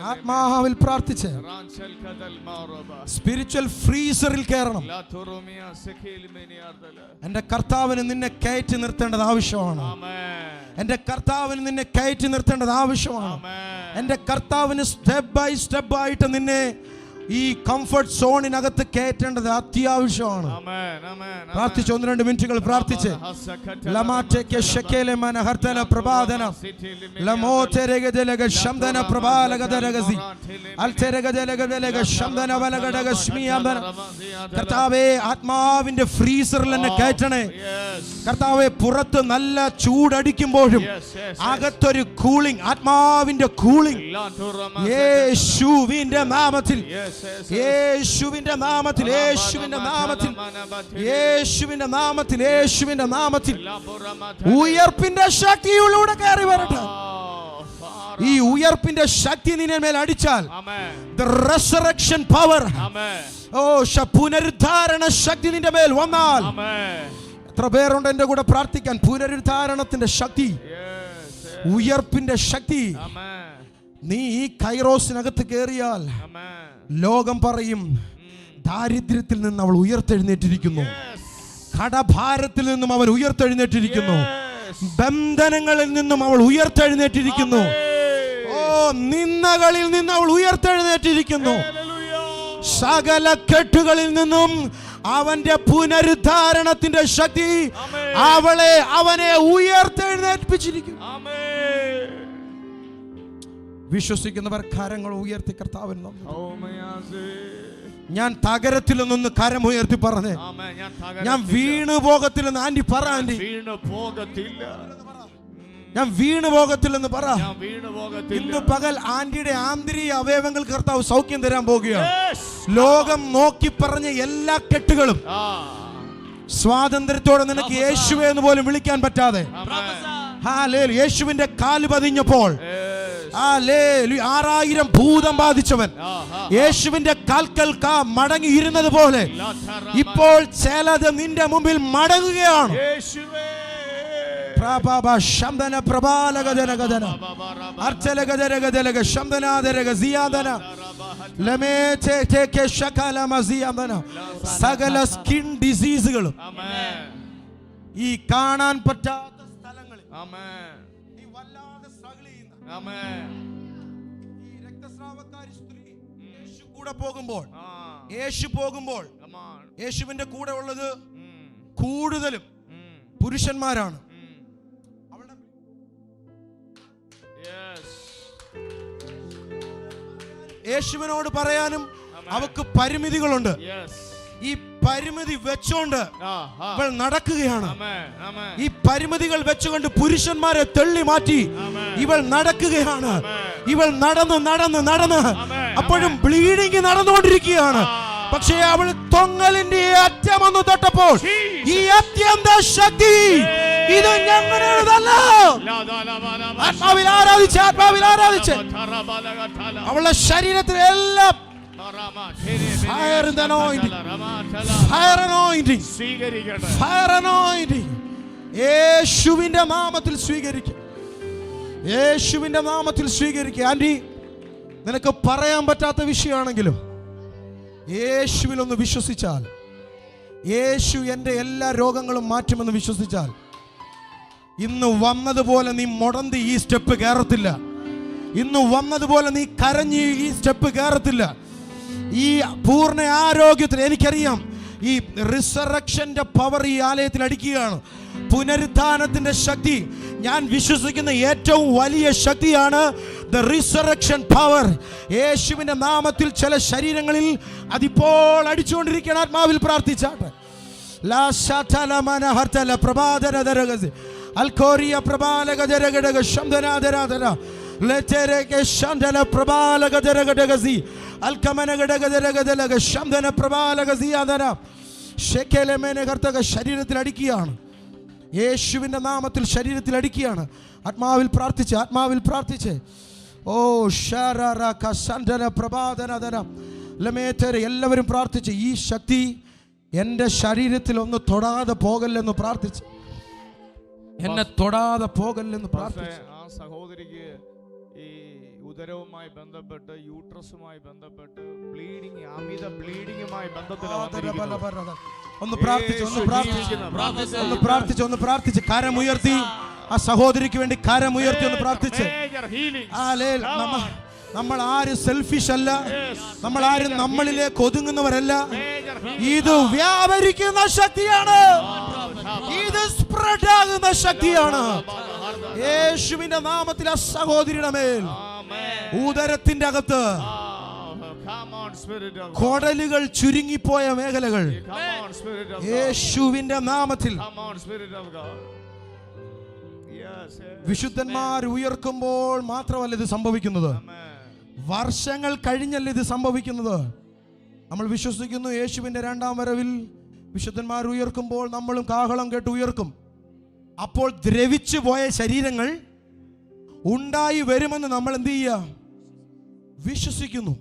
ആത്മാവിൽ പ്രാർത്ഥിച്ച് സ്പിരിച്വൽ ഫ്രീസറിൽ കയറണം. എന്റെ കർത്താവിന് നിന്നെ കയറ്റി നിർത്തേണ്ടത് ആവശ്യമാണ്. എന്റെ കർത്താവിന് നിന്നെ കയറ്റി നിർത്തേണ്ടത് ആവശ്യമാണ്. എന്റെ കർത്താവിന് സ്റ്റെപ്പ് ബൈ സ്റ്റെപ്പ് ആയിട്ട് നിന്നെ ഈ കംഫർട്ട് സോണിനകത്ത് കയറ്റേണ്ടത് അത്യാവശ്യമാണ്. പ്രാർത്ഥിച്ച് 1-2 മിനിറ്റുകൾ പ്രാർത്ഥിച്ച് കർത്താവേ, ആത്മാവിന്റെ ഫ്രീസറിൽ എന്നെ കയറ്റണേ. കർത്താവേ, പുറത്ത് നല്ല ചൂടടിക്കുമ്പോഴും അകത്തൊരു കൂളിംഗ്, ആത്മാവിന്റെ കൂളിംഗ് യേശുവിന്റെ നാമത്തിൽ, യേശുവിന്റെ നാമത്തിൽ, യേശുവിന്റെ നാമത്തിൽ, യേശുവിന്റെ നാമത്തിൽ, യേശുവിന്റെ നാമത്തിൽ ഉയർപ്പിന്റെ ശക്തിയിലൂടെ കയറി വരട്ടെ. ഈ ഉയർപ്പിന്റെ ശക്തി നിന്നെ മേൽ അടിച്ചാൽ the resurrection power, പുനരുദ്ധാരണ ശക്തി നിന്റെ മേൽ വന്നാൽ, എത്ര പേരുണ്ട് എന്റെ കൂടെ പ്രാർത്ഥിക്കാൻ? പുനരുദ്ധാരണത്തിന്റെ ശക്തി, ഉയർപ്പിന്റെ ശക്തി. നീ ഈ കൈറോസിനകത്ത് കയറിയാൽ ലോകം പറയും, ദാരിദ്ര്യത്തിൽ നിന്ന് അവൾ ഉയർത്തെഴുന്നേറ്റിരിക്കുന്നു, കടഭാരത്തിൽ നിന്നും അവൻ ഉയർത്തെഴുന്നേറ്റിരിക്കുന്നു, ബന്ധനങ്ങളിൽ നിന്നും അവൾ ഉയർത്തെഴുന്നേറ്റിരിക്കുന്നു, നിന്ദകളിൽ നിന്ന് അവൾ ഉയർത്തെഴുന്നേറ്റിരിക്കുന്നു, സകല കെട്ടുകളിൽ നിന്നും അവന്റെ പുനരുദ്ധാരണത്തിന്റെ ശക്തി അവനെ ഉയർത്തെഴുന്നേൽപ്പിച്ചിരിക്കുന്നു. വിശ്വസിക്കുന്നവർ കരങ്ങൾ ഉയർത്തി കർത്താവിന് ഞാൻ തകരത്തിലൊന്ന് കരമുയർത്തി പറഞ്ഞേ, ഞാൻ വീണു പോകത്തില്ലെന്ന്. ആന്റി പറ, ആന്റി ഞാൻ വീണു പോകത്തില്ലെന്ന് പറ. ഇന്ന് പകൽ ആന്റിയുടെ ആന്തരിക അവയവങ്ങൾ കർത്താവ് സൗഖ്യം തരാൻ പോകുകയാണ്. ലോകം നോക്കി പറഞ്ഞ എല്ലാ കെട്ടുകളും സ്വാതന്ത്ര്യത്തോടെ നിനക്ക് യേശുവേ എന്ന് പോലും വിളിക്കാൻ പറ്റാതെ യേശുവിന്റെ കാല് പതിഞ്ഞപ്പോൾ 6000 ഭൂതം ബാധിച്ചവൻ യേശുവിന്റെ കാൽക്കൽ മടങ്ങി ഇരുന്നത് പോലെ ഇപ്പോൾ ചിലത് നിന്റെ മുമ്പിൽ മടങ്ങുകയാണ്. സകല സ്കിൻ ഡിസീസുകളും ഈ കാണാൻ പറ്റാത്ത സ്ഥലങ്ങളിൽ നീ വല്ലാതെ സ്ട്രഗിൾ ചെയ്യുന്ന ഈ രക്തസ്രാവക്കാരി സ്ത്രീ യേശു പോകുമ്പോൾ യേശുവിന്റെ കൂടെ ഉള്ളത് കൂടുതലും പുരുഷന്മാരാണ്. യേശുവിനോട് പറയാനും അവക്ക് പരിമിതികളുണ്ട്. ഈ പരിമിതി വെച്ചോണ്ട് ഇവൾ നടക്കുകയാണ്. ഈ പരിമിതികൾ വെച്ചുകൊണ്ട് പുരുഷന്മാരെ തള്ളി മാറ്റി ഇവൾ നടക്കുകയാണ്. ഇവൾ നടന്ന് അപ്പോഴും ബ്ലീഡിങ് നടന്നുകൊണ്ടിരിക്കുകയാണ്. പക്ഷേ അവൾ തൊങ്ങലിന്റെ അറ്റം ഒന്ന് തൊട്ടപ്പോൾ ഈ അത്യന്ത ശക്തി ഇത് ഞങ്ങളുടേതല്ല. ആത്മാവിൽ ആരാധിച്ച് അവളുടെ ശരീരത്തിൽ എല്ലാം യേശുവിന്റെ നാമത്തിൽ സ്വീകരിക്കും. യേശുവിന്റെ നാമത്തിൽ സ്വീകരിക്കുക. ആന്റി, നിനക്ക് പറയാൻ പറ്റാത്ത വിഷയമാണെങ്കിലും യേശുവിൽ ഒന്ന് വിശ്വസിച്ചാൽ, യേശു എൻ്റെ എല്ലാ രോഗങ്ങളും മാറ്റുമെന്ന് വിശ്വസിച്ചാൽ, ഇന്ന് വന്നതുപോലെ നീ മുടന്തി ഈ സ്റ്റെപ്പ് കയറത്തില്ല. ഇന്ന് വന്നതുപോലെ നീ കരഞ്ഞ് ഈ സ്റ്റെപ്പ് കയറത്തില്ല. ഈ പൂർണ്ണ ആരോഗ്യത്തിൽ എനിക്കറിയാം ഈ റിസറക്ഷന്റെ പവർ ഈ ആലയത്തിൽ അടിക്കുകയാണ്. പുനരുത്ഥാനത്തിന്റെ ശക്തി ഞാൻ വിശ്വസിക്കുന്ന ഏറ്റവും വലിയ ശക്തിയാണ് ദ റിസറക്ഷൻ പവർ. യേശുവിന്റെ നാമത്തിൽ ചില ശരീരങ്ങളിൽ അതിപ്പോൾ അടിച്ചുകൊണ്ടിരിക്കുകയാണ്. ആത്മാവിൽ പ്രാർത്ഥിച്ചാട്ടെ. ശരീരത്തിൽ അടിക്കുകയാണ്. യേശുവിന്റെ നാമത്തിൽ ശരീരത്തിൽ അടിക്കുകയാണ്. ആത്മാവിൽ പ്രാർത്ഥിച്ച് ഓ എല്ലാവരും പ്രാർത്ഥിച്ച് ഈ ശക്തി എൻ്റെ ശരീരത്തിൽ ഒന്ന് തൊടാതെ പോകല്ലെന്ന് പ്രാർത്ഥിച്ച്, എന്നെ തൊടാതെ പോകല്ലെന്ന് പ്രാർത്ഥിച്ച്. ആ സഹോദരിക്ക് ഈ ഉദരവുമായി ബന്ധപ്പെട്ട്, യൂട്രസുമായി ബന്ധപ്പെട്ട് ബ്ലീഡിംഗ്, അമിത ബ്ലീഡിംഗുമായി ഒന്ന് പ്രാർത്ഥിച്ച് കരമുയർത്തി ആ സഹോദരിക്ക് വേണ്ടി കരമുയർത്തി ഒന്ന് പ്രാർത്ഥിച്ച്. നമ്മൾ ആരും സെൽഫിഷ് അല്ല, നമ്മൾ ആരും നമ്മളിലേക്ക് ഒതുങ്ങുന്നവരല്ല. ഇത് വ്യാപരിക്കുന്ന ശക്തിയാണ്, ഇത് സ്പ്രെഡ് ആകുന്ന ശക്തിയാണ്. യേശുവിന്റെ നാമത്തിൽ ആ സഹോദരിയുടെ മേൽ ഉദരത്തിന്റെ അകത്ത് കൊടലുകൾ ചുരുങ്ങിപ്പോയ മേഖലകൾ യേശുവിന്റെ നാമത്തിൽ വിശുദ്ധന്മാർ ഉയർക്കുമ്പോൾ മാത്രമല്ല ഇത് സംഭവിക്കുന്നത്, വർഷങ്ങൾ കഴിഞ്ഞല്ല ഇത് സംഭവിക്കുന്നത്. നമ്മൾ വിശ്വസിക്കുന്നു യേശുവിന്റെ രണ്ടാം വരവിൽ വിശുദ്ധന്മാർ ഉയർക്കുമ്പോൾ നമ്മളും കാഹളം കേട്ട് ഉയർക്കും. അപ്പോൾ ദ്രവിച്ചു പോയ ശരീരങ്ങൾ ഉണ്ടായി വരുമെന്ന് നമ്മൾ എന്ത് ചെയ്യുക? വിശ്വസിക്കുന്നു.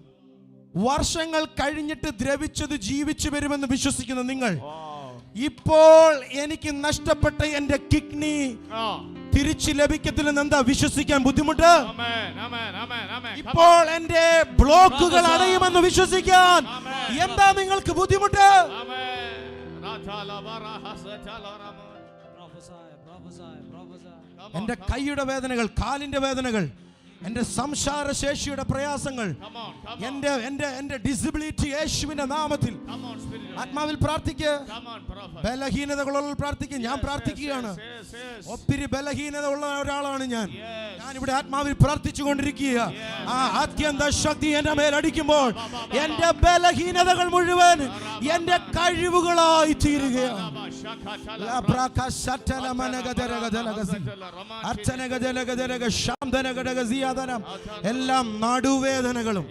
വർഷങ്ങൾ കഴിഞ്ഞിട്ട് ദ്രവിച്ചത് ജീവിച്ചു വരുമെന്ന് വിശ്വസിക്കുന്ന നിങ്ങൾ, ഇപ്പോൾ എനിക്ക് നഷ്ടപ്പെട്ട എന്റെ കിഡ്നി തിരിച്ചു ലഭിക്കത്തില്ലെന്ന് എന്താ വിശ്വസിക്കാൻ ബുദ്ധിമുട്ട്? ഇപ്പോൾ എന്റെ ബ്ലോക്കുകൾ അടയുമെന്ന് വിശ്വസിക്കാൻ എന്താ നിങ്ങൾക്ക് ബുദ്ധിമുട്ട്? എന്റെ കൈയുടെ വേദനകൾ, കാലിന്റെ വേദനകൾ, എന്റെ സംസാര ശേഷിയുടെ പ്രയാസങ്ങൾ, എന്റെ ഡിസബിലിറ്റി യേശുവിന്റെ നാമത്തിൽ ആത്മാവിൽ പ്രാർത്ഥിക്കുക. ബലഹീനതകളുള്ള പ്രാർത്ഥിക്കുക. ഞാൻ പ്രാർത്ഥിക്കുകയാണ്. ഒത്തിരി ബലഹീനത ഉള്ള ഒരാളാണ് ഞാൻ ഇവിടെ ആത്മാവിൽ പ്രാർത്ഥിച്ചു കൊണ്ടിരിക്കുക. ആ അത്യന്ത ശക്തി എന്റെ മേൽ അടിക്കുമ്പോൾ എന്റെ ബലഹീനതകൾ മുഴുവൻ എന്റെ കഴിവുകളായി തീരുകയാണ്. എല്ലാ നടുവേദനകളും,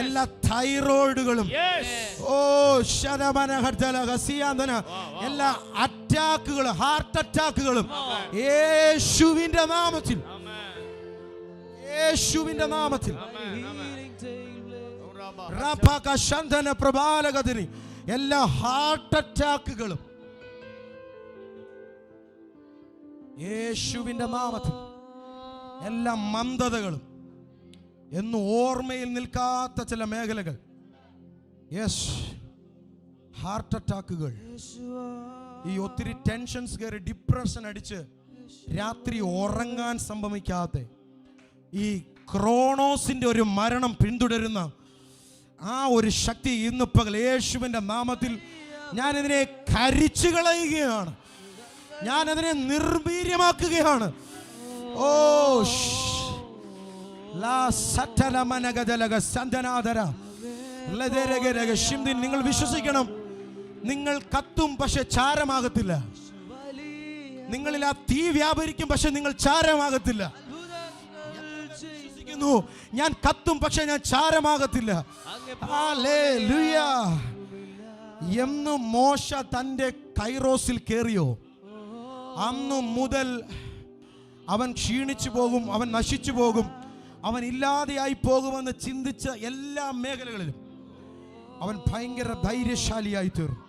എല്ലാ തൈറോയിഡുകളും, എല്ലാ അറ്റാക്കുകളും, ഹാർട്ട് അറ്റാക്കുകളും യേശുവിന്റെ നാമത്തിൽ, യേശുവിന്റെ നാമത്തിൽ, എല്ലാ ഹാർട്ട് അറ്റാക്കുകളും യേശുവിന്റെ നാമത്തിൽ, എല്ലാ മന്ദതകളും, എന്നും ഓർമ്മയിൽ നിൽക്കാത്ത ചില മേഖലകൾ, യെസ്, ഹാർട്ട് അറ്റാക്കുകൾ, ഈ ഒത്തിരി ടെൻഷൻസ് കയറി ഡിപ്രഷൻ അടിച്ച് രാത്രി ഉറങ്ങാൻ സംഭവിക്കാത്ത ഈ ക്രോണോസിന്റെ ഒരു മരണം പിന്തുടരുന്ന ആ ഒരു ശക്തി ഇന്ന് പകൽ യേശുവിന്റെ നാമത്തിൽ ഞാനതിനെ കരിച്ചു കളയുകയാണ്, ഞാനതിനെ നിർവീര്യമാക്കുകയാണ്. ഓ നിങ്ങൾ വിശ്വസിക്കണം, നിങ്ങൾ കത്തും പക്ഷെ ചാരമാകത്തില്ല. നിങ്ങളിൽ ആ തീ വ്യാപരിക്കും പക്ഷെ നിങ്ങൾ ചാരമാകത്തില്ല. ഞാൻ കത്തും പക്ഷെ ഞാൻ ചാരമാകത്തില്ല. ഹല്ലേലൂയ. എന്ന് മോശ തന്റെ കൈറോസിൽ കേറിയോ അന്നു മുതൽ അവൻ ക്ഷീണിച്ചു പോകും, അവൻ നശിച്ചു പോകും, അവൻ ഇല്ലാതെയായി പോകുമെന്ന് ചിന്തിച്ച എല്ലാ മേഖലകളിലും അവൻ ഭയങ്കര ധൈര്യശാലിയായി തീർന്നു.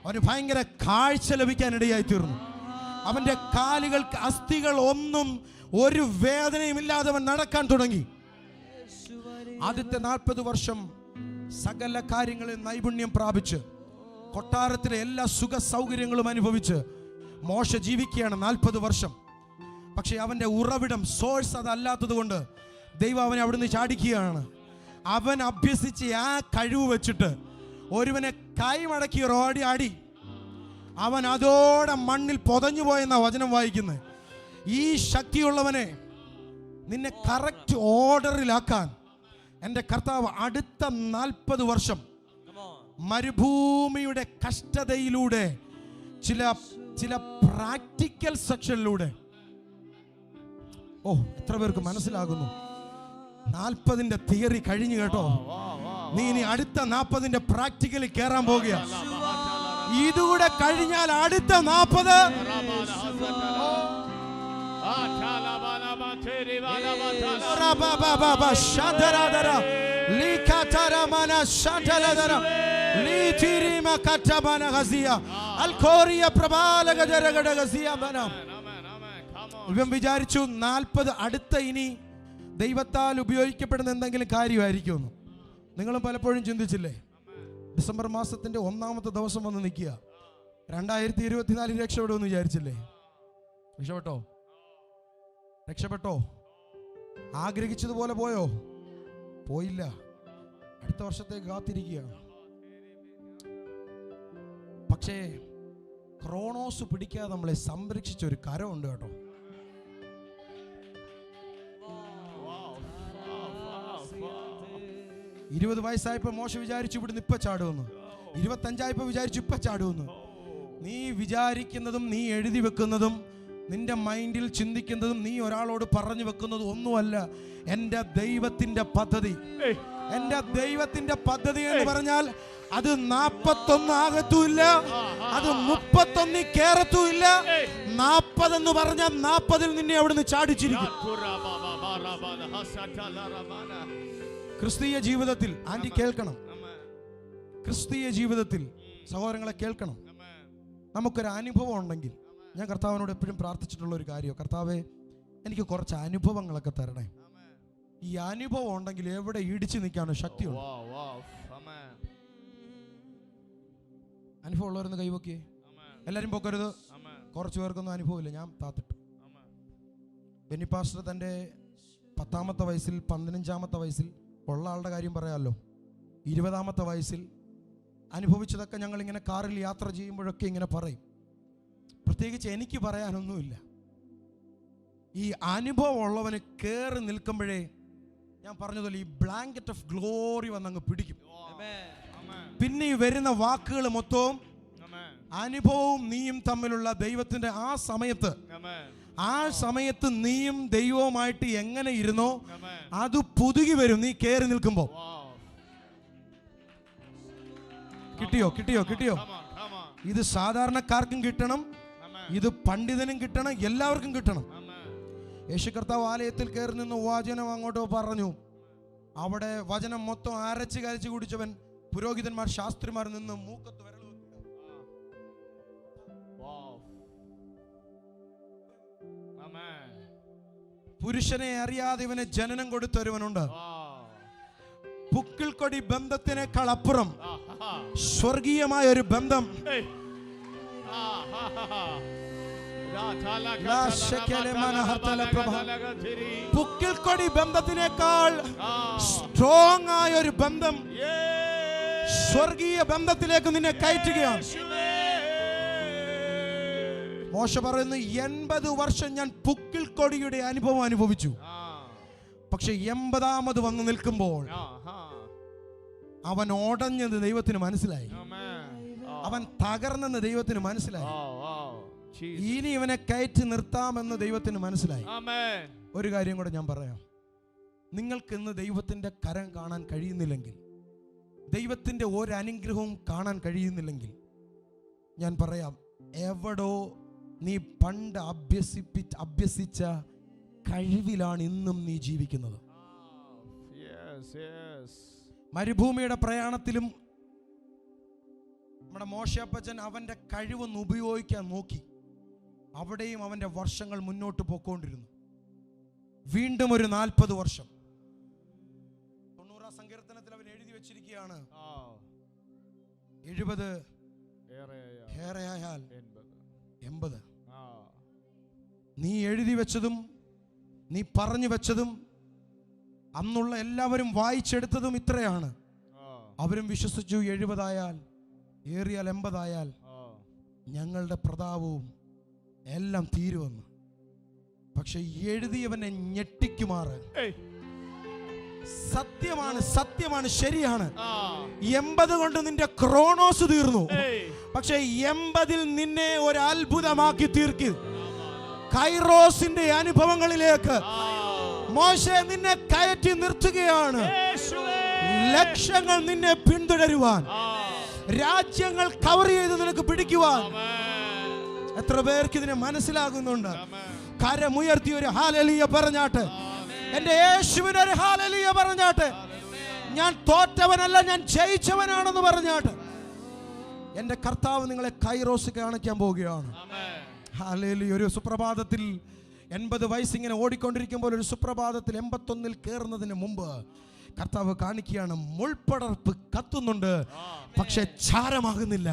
അവന് ഭയങ്കര കാഴ്ച ലഭിക്കാനിടയായി തീർന്നു. അവന്റെ കാലുകൾക്ക് അസ്ഥികൾ ഒന്നും ഒരു വേദനയും ഇല്ലാതെ അവൻ നടക്കാൻ തുടങ്ങി. ആദ്യത്തെ 40 വർഷം സകല കാര്യങ്ങളിൽ നൈപുണ്യം പ്രാപിച്ച് കൊട്ടാരത്തിലെ എല്ലാ സുഖ സൗകര്യങ്ങളും അനുഭവിച്ച് മോശ ജീവിക്കുകയാണ് 40 വർഷം. പക്ഷെ അവന്റെ ഉറവിടം, സോഴ്സ് അതല്ലാത്തത് കൊണ്ട് ദൈവം അവനെ അവിടുന്ന് ചാടിക്കുകയാണ്. അവൻ അഭ്യസിച്ച് ആ കഴിവ് വെച്ചിട്ട് ഒരുവനെ കൈമടക്കി റോടി അടി, അവൻ അതോടെ മണ്ണിൽ പൊതഞ്ഞു പോയെന്ന വചനം വായിക്കുന്നത്. ഈ ശക്തിയുള്ളവനെ നിന്നെ കറക്റ്റ് ഓർഡറിലാക്കാൻ എൻ്റെ കർത്താവ് അടുത്ത 40 വർഷം മരുഭൂമിയുടെ കഷ്ടതയിലൂടെ ചില പ്രാക്ടിക്കൽ സെക്ഷനിലൂടെ, എത്ര പേർക്ക് മനസ്സിലാകുന്നു? 40ന്റെ തിയറി കഴിഞ്ഞു കേട്ടോ. നീ ഇനി അടുത്ത 40ന്റെ പ്രാക്ടിക്കലിൽ കയറാൻ പോകുക. ഇതുകൂടെ കഴിഞ്ഞാൽ അടുത്ത 40 ഇവൻ വിചാരിച്ചു 40 അടുത്ത ഇനി ദൈവത്താൽ ഉപയോഗിക്കപ്പെടുന്ന എന്തെങ്കിലും കാര്യമായിരിക്കുമെന്ന്. നിങ്ങളും പലപ്പോഴും ചിന്തിച്ചില്ലേ? ഡിസംബർ മാസത്തിന്റെ 1ാമത്തെ ദിവസം വന്ന് നിൽക്കുക, 2024 രക്ഷപ്പെടുമെന്ന് വിചാരിച്ചില്ലേ? രക്ഷപ്പെട്ടോ? ആഗ്രഹിച്ചതുപോലെ പോയോ? പോയില്ല. അടുത്ത വർഷത്തേക്ക് കാത്തിരിക്കുകയാണ്. പക്ഷേ ക്രോണോസ് പിടിക്കാതെ നമ്മളെ സംരക്ഷിച്ച ഒരു കരമുണ്ട് കേട്ടോ. 20 വയസ്സായപ്പോ മോശ വിചാരിച്ചു ഇവിടുന്ന് ഇപ്പൊ ചാടുമെന്ന്. 25 വിചാരിച്ചു ഇപ്പൊ ചാടുമെന്ന്. നീ വിചാരിക്കുന്നതും നീ എഴുതി വെക്കുന്നതും നിന്റെ മൈൻഡിൽ ചിന്തിക്കുന്നതും നീ ഒരാളോട് പറഞ്ഞു വെക്കുന്നതും ഒന്നുമല്ല എൻ്റെ ദൈവത്തിന്റെ പദ്ധതി. എൻ്റെ ദൈവത്തിന്റെ പദ്ധതി എന്ന് പറഞ്ഞാൽ അത് 41 ആകത്തുമില്ല, അത് 31 കേറത്തുമില്ല. 40 എന്ന് പറഞ്ഞാൽ 40ൽ നിന്നെ അവിടുന്ന് ചാടിച്ചിരിക്കും. ക്രിസ്തീയ ജീവിതത്തിൽ ആന്റി കേൾക്കണം, ക്രിസ്തീയ ജീവിതത്തിൽ സഹോദരങ്ങളെ കേൾക്കണം. നമുക്കൊരു അനുഭവം ഉണ്ടെങ്കിൽ, ഞാൻ കർത്താവിനോട് എപ്പോഴും പ്രാർത്ഥിച്ചിട്ടുള്ള ഒരു കാര്യം, കർത്താവേ എനിക്ക് കുറച്ച് അനുഭവങ്ങളൊക്കെ തരണേ. ഈ അനുഭവം ഉണ്ടെങ്കിൽ എവിടെ ഇടിച്ചു നിൽക്കാനോ ശക്തിയുണ്ട്. അനുഭവം ഉള്ളവരെന്ന് കൈവക്കേ. എല്ലാവരും പോക്കരുത്. കുറച്ച് പേർക്കൊന്നും അനുഭവമില്ല. ഞാൻ താത്തിട്ടു. ബെന്നി പാസ്റ്റർ തൻ്റെ 10ാമത്തെ വയസ്സിൽ 15ാമത്തെ വയസ്സിൽ ഉള്ള ആളുടെ കാര്യം പറയാമല്ലോ. 20ാമത്തെ വയസ്സിൽ അനുഭവിച്ചതൊക്കെ ഞങ്ങളിങ്ങനെ കാറിൽ യാത്ര ചെയ്യുമ്പോഴൊക്കെ ഇങ്ങനെ പറയും. പ്രത്യേകിച്ച് എനിക്ക് പറയാനൊന്നുമില്ല. ഈ അനുഭവം ഉള്ളവന് കയറി നിൽക്കുമ്പോഴേ ഞാൻ പറഞ്ഞതുപോലെ ഈ ബ്ലാങ്കറ്റ് ഓഫ് ഗ്ലോറി വന്നങ്ങ് പിടിക്കും. പിന്നെ ഈ വരുന്ന വാക്കുകൾ മൊത്തവും അനുഭവവും നീയും തമ്മിലുള്ള ദൈവത്തിന്റെ ആ സമയത്ത് നീയും ദൈവവുമായിട്ട് എങ്ങനെ ഇരുന്നോ അത് പുതുകി വരും നീ കയറി നിൽക്കുമ്പോ. കിട്ടിയോ? ഇത് സാധാരണക്കാർക്കും കിട്ടണം, ഇത് പണ്ഡിതനും കിട്ടണം, എല്ലാവർക്കും കിട്ടണം. യേശു കർത്താവ് ആലയത്തിൽ കയറി നിന്ന് വചനം അങ്ങോട്ടോ പറഞ്ഞു. അവിടെ വചനം മൊത്തം അരച്ച് കരച്ച് കുടിച്ചവൻ പുരോഹിതന്മാർ ശാസ്ത്രിമാർ നിന്ന് മൂക്കത്ത് വിരൽ വെക്കുക. പുരുഷനെ അറിയാതെ ഇവന് ജനനം കൊടുത്തൊരുവനുണ്ട്. പുക്കിൾക്കൊടി ബന്ധത്തിനേക്കാൾ അപ്പുറം സ്വർഗീയമായ ഒരു ബന്ധം. പുക്കിൾക്കൊടി ബന്ധത്തിനേക്കാൾ സ്ട്രോങ് ആയ ഒരു ബന്ധം സ്വർഗീയ ബന്ധത്തിലേക്ക് നിന്നെ കയറ്റുകയാണ്. മോശ പറയുന്നു 80 വർഷം ഞാൻ പുക്കിൾക്കൊടിയുടെ അനുഭവം അനുഭവിച്ചു. പക്ഷെ 80ാമത് വന്ന് നിൽക്കുമ്പോൾ അവൻ ഓടഞ്ഞത് ദൈവത്തിന് മനസ്സിലായി, അവൻ തകർന്നെന്ന് ദൈവത്തിന് മനസ്സിലായി. ഇനി ഇവനെ കയറ്റി നിർത്താമെന്ന് ദൈവത്തിന് മനസ്സിലായി. ഒരു കാര്യം കൂടെ ഞാൻ പറയാം. നിങ്ങൾക്ക് ഇന്ന് ദൈവത്തിന്റെ കരം കാണാൻ കഴിയുന്നില്ലെങ്കിൽ, ദൈവത്തിന്റെ ഒരു അനുഗ്രഹവും കാണാൻ കഴിയുന്നില്ലെങ്കിൽ, ഞാൻ പറയാം, എവിടോ നീ പണ്ട് അഭ്യസിച്ച കഴിവിലാണ് ഇന്നും നീ ജീവിക്കുന്നത്. മരുഭൂമിയുടെ പ്രയാണത്തിലും നമ്മുടെ മോശപ്പച്ചൻ അവന്റെ കഴിവൊന്ന് ഉപയോഗിക്കാൻ നോക്കി. അവിടെയും അവന്റെ വർഷങ്ങൾ മുന്നോട്ട് പോയിക്കൊണ്ടിരുന്നു. വീണ്ടും ഒരു 40 വർഷം 90 സങ്കീർത്തനത്തിൽ അവൻ എഴുതി വെച്ചിരിക്കുകയാണ്, 70 ഏറെയായാൽ 80. നീ എഴുതി വെച്ചതും നീ പറഞ്ഞു വെച്ചതും അന്നുള്ള എല്ലാവരും വായിച്ചെടുത്തതും ഇത്രയാണ്. അവരും വിശ്വസിച്ചു 70 ആയാൽ ഏറിയാൽ 80 ആയാൽ ഞങ്ങളുടെ പ്രതാപവും എല്ലാം തീരുവെന്ന്. പക്ഷെ എഴുതിയവനെ ഞെട്ടിക്കുമാറ് സത്യമാണ് ശരിയാണ്. 80 കൊണ്ട് നിന്റെ ക്രോണോസ് തീർന്നു. പക്ഷെ 80-ൽ നിന്നെ ഒരു അത്ഭുതമാക്കി തീർക്കി. കൈറോസിന്റെ അനുഭവങ്ങളിലേക്ക് മോശെ നിന്നെ കയറ്റി നിർത്തുകയാണ്. ലക്ഷങ്ങൾ നിന്നെ പിന്തുടരുവാൻ, രാജ്യങ്ങൾ കവർ ചെയ്ത് നിനക്ക് പിടിക്കുവാൻ. എത്ര പേർക്ക് ഇതിനെ മനസ്സിലാകുന്നുണ്ട്? കരമുയർത്തി ഒരു ഹല്ലേലൂയ പറഞ്ഞാട്ട്, എന്റെ യേശുവിന് ഒരു ഹല്ലേലൂയ പറഞ്ഞാട്ട്, ഞാൻ തോറ്റവനല്ല ഞാൻ ജയിച്ചവനാണെന്ന് പറഞ്ഞാട്ട്, എന്റെ കർത്താവ് നിങ്ങളെ കൈറോസ് കാണിക്കാൻ പോവുകയാണ്. ഹല്ലേലൂയ. ഒരു സുപ്രഭാതത്തിൽ 80 വയസ്സിങ്ങനെ ഓടിക്കൊണ്ടിരിക്കുമ്പോൾ ഒരു സുപ്രഭാതത്തിൽ 81-ൽ കയറുന്നതിന് മുമ്പ് കർത്താവ് കാണിക്കുകയാണ്, മുൾപ്പടർപ്പ് കത്തുന്നുണ്ട് പക്ഷെ ചാരമാകുന്നില്ല.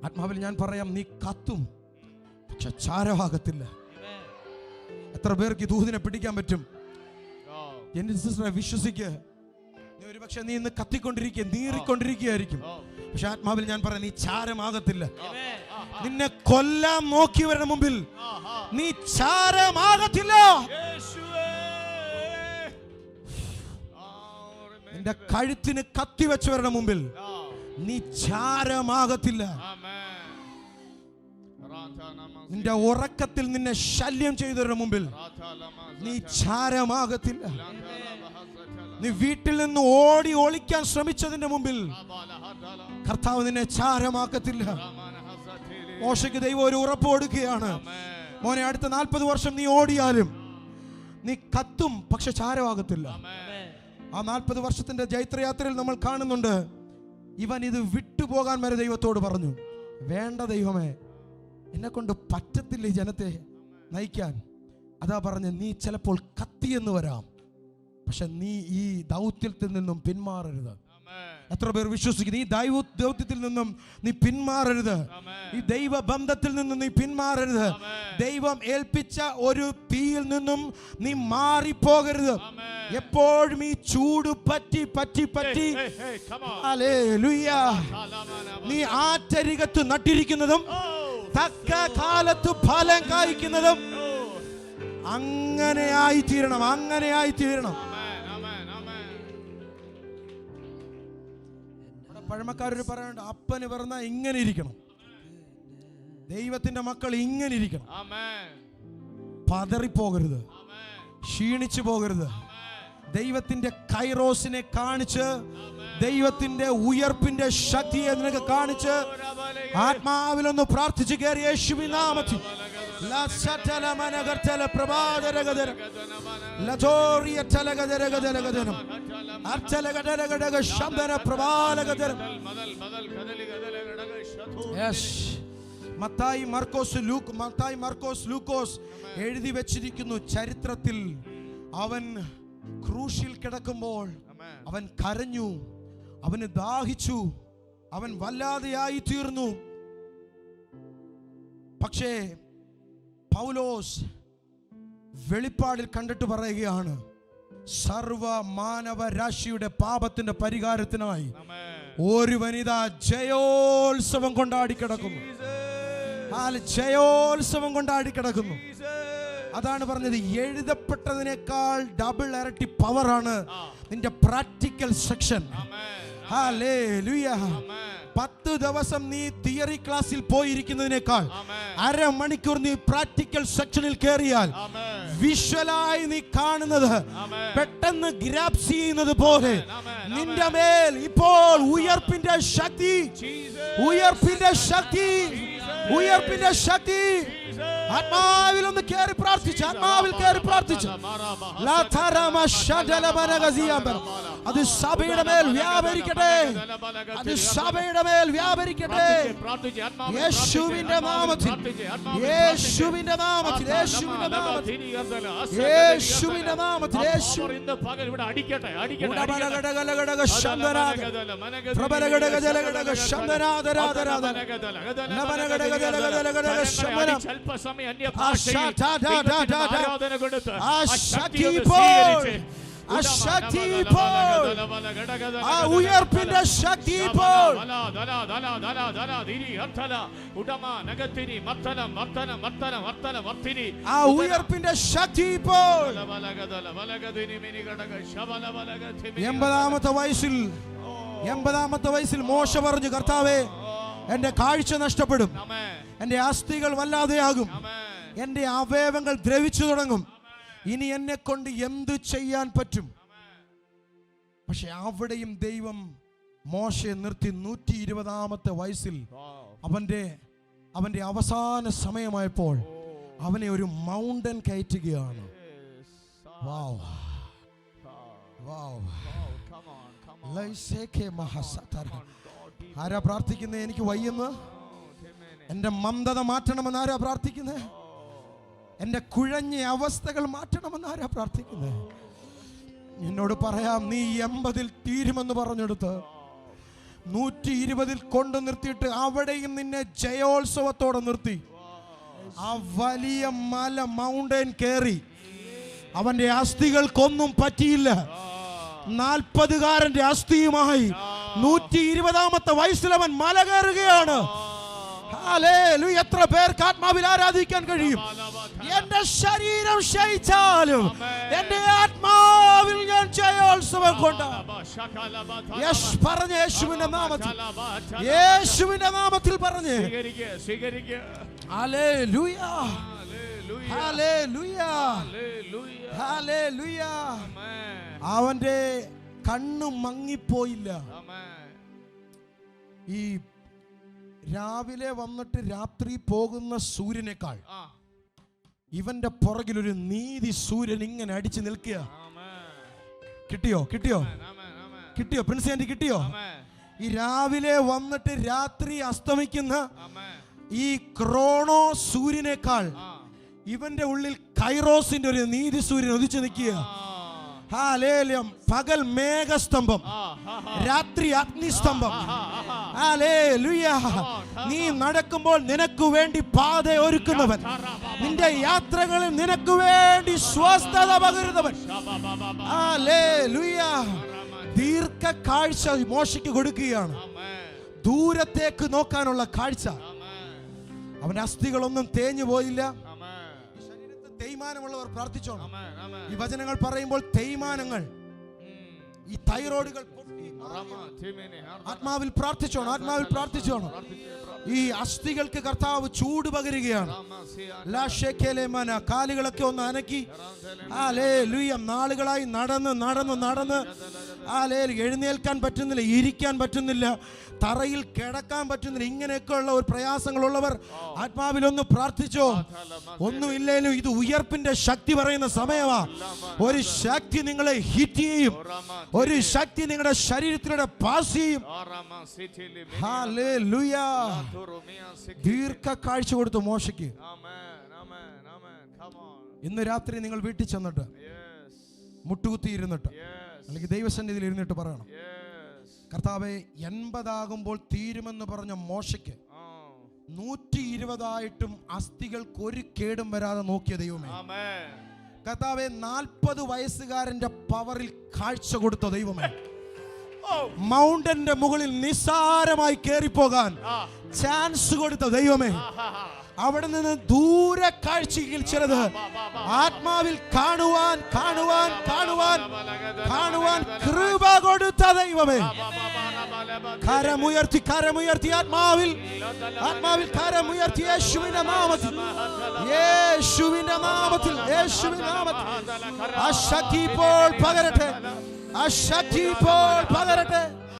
ആത്മാവിൽ ഞാൻ പറയാം, നീ കത്തും പക്ഷെ ചാരമാകത്തില്ല. എത്ര പേർക്ക് ഈ ദൂതിനെ പിടിക്കാൻ പറ്റും? എന്റെ സിസ്റ്ററെ വിശ്വസിക്കുക. ഒരുപക്ഷെ നീ ഇന്ന് കത്തിക്കൊണ്ടിരിക്കുക, നീറിക്കൊണ്ടിരിക്കുകയായിരിക്കും. പക്ഷെ ആത്മാവിൽ ഞാൻ പറയാം, നീ ചാരമാകത്തില്ല. നിന്നെ കൊല്ലാൻ നോക്കിയവരുടെ മുമ്പിൽ നീ ചാരമാകത്തില്ല. നിന്റെ കഴുത്തിന് കത്തിവെച്ചവരുടെ മുമ്പിൽ നീ ചാരമാകത്തില്ല. നിന്റെ ഉറക്കത്തിൽ നിന്നെ ശല്യം ചെയ്തവരുടെ മുമ്പിൽ നീ ചാരമാകത്തില്ല. നീ വീട്ടിൽ നിന്ന് ഓടി ഒളിക്കാൻ ശ്രമിച്ചതിന്റെ മുമ്പിൽ കർത്താവ് നിന്നെ ചാരമാക്കത്തില്ല. മോശയ്ക്ക് ദൈവം ഒരു ഉറപ്പ് കൊടുക്കുകയാണ്, മോനെ അടുത്ത 40 വർഷം നീ ഓടിയാലും നീ കത്തും പക്ഷെ ചാരമാകത്തില്ല. ആ 40 വർഷത്തിന്റെ ജൈത്രയാത്രയിൽ നമ്മൾ കാണുന്നുണ്ട്, ഇവൻ ഇത് വിട്ടുപോകാൻ വരെ ദൈവത്തോട് പറഞ്ഞു, വേണ്ട ദൈവമേ, എന്നെ കൊണ്ട് പറ്റത്തില്ല ഈ ജനത്തെ നയിക്കാൻ. അതാ പറഞ്ഞ്, നീ ചിലപ്പോൾ കത്തിയെന്ന് വരാം, പക്ഷെ നീ ഈ ദൗത്യത്തിൽ നിന്നും പിന്മാറരുത്. എത്ര പേർ വിശ്വസിക്കുന്നു? ഈ ദൗത്യത്തിൽ നിന്നും നീ പിന്മാറരുത്. ഈ ദൈവ ബന്ധത്തിൽ നിന്നും നീ പിന്മാറരുത്. ദൈവം ഏൽപ്പിച്ച ഒരു തീയിൽ നിന്നും നീ മാറിപ്പോകരുത്. എപ്പോഴും ഈ ചൂട് പറ്റി പറ്റി പറ്റി ഹല്ലേലൂയ നീ ആറ്റരികത്ത് നട്ടിരിക്കുന്നതും തക്ക കാലത്ത് ഫലം കായ്ക്കുന്നതും അങ്ങനെയായി തീരണം, അങ്ങനെയായി തീരണം. പഴമക്കാരൊരു പറയാനുണ്ട്, അപ്പന് പറഞ്ഞ ഇങ്ങനെ ഇരിക്കണം, ദൈവത്തിന്റെ മക്കൾ ഇങ്ങനെ ഇരിക്കണം. പതറിപ്പോകരുത്, ക്ഷീണിച്ചു പോകരുത്. ദൈവത്തിന്റെ കൈറോസിനെ കാണിച്ച്, ദൈവത്തിന്റെ ഉയർപ്പിന്റെ ശക്തിയെ നിനക്ക് കാണിച്ച് ആത്മാവിലൊന്ന് പ്രാർത്ഥിച്ച് കയറി യേശുവിൻ നാമത്തിൽ. മത്തായി, മർക്കോസ്, ലൂക്കോസ് എഴുതി വെച്ചിരിക്കുന്നു, ചരിത്രത്തിൽ അവൻ ക്രൂശിൽ കിടക്കുമ്പോൾ അവൻ കരഞ്ഞു, അവന് ദാഹിച്ചു, അവൻ വല്ലാതെയായി തീർന്നു. പക്ഷേ പൗലോസ് വെളിപ്പാടിൽ കണ്ടിട്ട് പറയുകയാണ്, സർവ മാനവരാശിയുടെ പാപത്തിന്റെ പരിഹാരത്തിനായി ഒരു വനിത ജയോത്സവം കൊണ്ടാടി കിടക്കുന്നു. ജയോത്സവം കൊണ്ടാടി കിടക്കുന്നു. അതാണ് പറഞ്ഞത്, എഴുതപ്പെട്ടതിനേക്കാൾ ഡബിൾ ഇരട്ടി പവറാണ് നിന്റെ പ്രാക്ടിക്കൽ സെക്ഷൻ. ഹല്ലേലൂയ. 10 ദിവസം നീ തിയറി ക്ലാസ്സിൽ പോയിരിക്കുന്നതിനേക്കാൾ അരമണിക്കൂർ നീ പ്രാക്ടിക്കൽ സെക്ഷനിൽ കയറിയാൽ വിഷ്വലായി നീ കാണുന്നത് പെട്ടെന്ന് ഗ്രാബ്സ് ചെയ്യുന്നത് പോലെ നിന്റെ മേൽ ഇപ്പോൾ ഉയർപ്പിന്റെ ശക്തി, ഉയർപ്പിന്റെ ശക്തി, ഉയർപ്പിന്റെ ശക്തി. ആത്മാവിൽ ഒന്ന് കയറി പ്രാർത്ഥിച്ച്, ആത്മാവിൽ കയറി പ്രാർത്ഥിച്ച്. അത് സഭയുടെ മേൽ വ്യാപരിക്കട്ടെ, അത് സഭയുടെ മേൽ വ്യാപരിക്കട്ടെ. യേശുവിന്റെ നാമത്തിൽ, യേശുവിന്റെ നാമത്തിൽ, യേശുവിന്റെ നാമത്തിൽ, യേശുവിന്റെ നാമത്തിൽ, യേശുവിന്റെ പകൽ ഇവിടെ അടിക്കട്ടെ, അടിക്കട്ടെ. ഉയർപ്പിന്റെ ശക്തി ഇപ്പോൾ, ഉയർപ്പിന്റെ ശക്തി ഇപ്പോൾ. 80ാമത്തെ വയസ്സിൽ മോശ പറഞ്ഞു, കർത്താവേ എന്റെ കാഴ്ച നഷ്ടപ്പെടും, എന്റെ അസ്ഥികൾ വല്ലാതെയാകും, എന്റെ അവയവങ്ങൾ ദ്രവിച്ചു തുടങ്ങും, ഇനി എന്നെ കൊണ്ട് എന്ത് ചെയ്യാൻ പറ്റും? പക്ഷെ അവിടെയും ദൈവം മോശയെ നിർത്തി 120ാമത്തെ വയസ്സിൽ അവന്റെ അവസാന സമയമായപ്പോൾ അവനെ ഒരു മൗണ്ടൻ കയറ്റുകയാണ്. ആരാ പ്രാർത്ഥിക്കുന്നത്? എനിക്ക് വയ്യെന്ന്, എന്റെ മന്ദത മാറ്റണമെന്ന് ആരാ പ്രാർത്ഥിക്കുന്നത്? എന്റെ കുഴഞ്ഞ അവസ്ഥകൾ മാറ്റണമെന്ന് ആരാ പ്രാർത്ഥിക്കുന്നത്? എന്നോട് പറയാം, നീ 80ൽ തീരുമെന്ന് പറഞ്ഞെടുത്ത് 120ൽ കൊണ്ടു നിർത്തിയിട്ട് അവിടെയും നിന്നെ ജയോത്സവത്തോടെ നിർത്തി. ആ വലിയ മല മൗണ്ടൻ കയറി, അവന്റെ അസ്ഥികൾക്കൊന്നും പറ്റിയില്ല. 40കാരന്റെ അസ്ഥിയുമായി 120ാമത്തെ വയസ്സിൽ അവൻ മല കയറുകയാണ്. എത്ര പേർക്ക് ആത്മാവിൽ ആരാധിക്കാൻ കഴിയും? എന്റെ ശരീരം ക്ഷയിച്ചാലും എന്റെ ആത്മാവിൽ ഞാൻ ജയോത്സവം കൊണ്ട് പറഞ്ഞ യേശുവിന്റെ നാമത്തിൽ, യേശുവിന്റെ നാമത്തിൽ പറഞ്ഞ് ഹല്ലേലൂയ, ഹല്ലേലൂയ, ഹല്ലേലൂയ. അവന്റെ കണ്ണു മങ്ങിപ്പോയില്ല. ഈ രാവിലെ വന്നിട്ട് രാത്രി പോകുന്ന സൂര്യനേക്കാൾ ഇവന്റെ പുറകിൽ ഒരു നീതി സൂര്യൻ ഇങ്ങനെ അടിച്ചു നിൽക്കുക. കിട്ടിയോ? കിട്ടിയോ? കിട്ടിയോ? പ്രിൻസ് ആന്റി കിട്ടിയോ? ഈ രാവിലെ വന്നിട്ട് രാത്രി അസ്തമിക്കുന്ന ഈ ക്രോണോ സൂര്യനേക്കാൾ ഇവന്റെ ഉള്ളിൽ കൈറോസിന്റെ ഒരു നീതി സൂര്യൻ ഉദിച്ചു നിൽക്കുക. ഹല്ലേലൂയ. പകൽ മേഘസ്തംഭം, രാത്രി അഗ്നിസ്തംഭം. ഹല്ലേലൂയ. നീ നടക്കുമ്പോൾ നിനക്ക് വേണ്ടി പാത ഒരുക്കുന്നവൻ, നിന്റെ യാത്രകളിൽ നിനക്ക് വേണ്ടി സ്വസ്ഥത പകരുന്നവൻ. ഹല്ലേലൂയ. ദീർഘ കാഴ്ച മോശയ്ക്ക് കൊടുക്കുകയാണ്, ദൂരത്തേക്ക് നോക്കാനുള്ള കാഴ്ച. അവന്റെ അസ്ഥികളൊന്നും തേഞ്ഞു പോയില്ല. തേയ്മാനമുള്ളവർ പ്രാർത്ഥിച്ചോണം. ഈ വചനങ്ങൾ പറയുമ്പോൾ തേയ്മാനങ്ങൾ ഈ തൈറോയിഡുകൾ പൊട്ടി ആത്മാവിൽ പ്രാർത്ഥിച്ചോണം, ആത്മാവിൽ പ്രാർത്ഥിച്ചോണം. ഈ അസ്ഥികൾക്ക് കർത്താവ് ചൂട് പകരുകയാണ്. കാലുകളൊക്കെ ഒന്ന് അനക്കി. നാളുകളായി നടന്ന് നടന്ന് നടന്ന് എഴുന്നേൽക്കാൻ പറ്റുന്നില്ല, ഇരിക്കാൻ പറ്റുന്നില്ല, തറയിൽ കിടക്കാൻ പറ്റുന്നില്ല. ഇങ്ങനെയൊക്കെയുള്ള ഒരു പ്രയാസങ്ങളുള്ളവർ ആത്മാവിൽ ഒന്ന് പ്രാർത്ഥിച്ചോ. ഒന്നുമില്ലേലും ഇത് ഉയർപ്പിന്റെ ശക്തി പറയുന്ന സമയമാ. ഒരു ശക്തി നിങ്ങളെ ഹിറ്റ് ചെയ്യും, ഒരു ശക്തി നിങ്ങളുടെ ശരീരത്തിലൂടെ പാസ് ചെയ്യും. ഹല്ലേലൂയ. ദീർഘകാഴ്ച കൊടുത്തു മോശയ്ക്ക്. ഇന്ന് രാത്രി നിങ്ങൾ വീട്ടിൽ ചെന്നിട്ട് മുട്ടുകുത്തി ഇരുന്നിട്ട് അല്ലെങ്കിൽ ദൈവസന്നിധിയിൽ ഇരുന്നിട്ട് പറയണം, കർത്താവേ 80 തീരുമെന്ന് പറഞ്ഞ മോശയ്ക്ക് 120 അസ്ഥികൾക്ക് ഒരു കേടും വരാതെ നോക്കിയ ദൈവമേ. കർത്താവേ 40 വയസ്സുകാരന്റെ പവറിൽ കാഴ്ച കൊടുത്ത ദൈവമേ. മൗണ്ടന്റെ മുകളിൽ നിസ്സാരമായി കയറിപ്പോകാൻ ചാൻസ് കൊടുത്ത ദൈവമേ. അവിടെ നിന്ന് ദൂരെ കാഴ്ചയിൽ ചിലത് ആത്മാവിൽ കാണുവാൻ കാണുവാൻ കാണുവാൻ കാണുവാൻ കൃപ കൊടുത്ത ദൈവമേ. കരമുയർത്തി കരമുയർത്തി ആത്മാവിൽ ആത്മാവിൽ കരമുയർത്തി യേശുവിന്റെ നാമത്തിൽ യേശുവിന്റെ നാമത്തിൽ യേശുവിന്റെ നാമത്തിൽ ആ ശക്തി ഇപ്പോൾ പകരട്ടെ, ആ ശക്തി ഇപ്പോൾ പകരട്ടെ.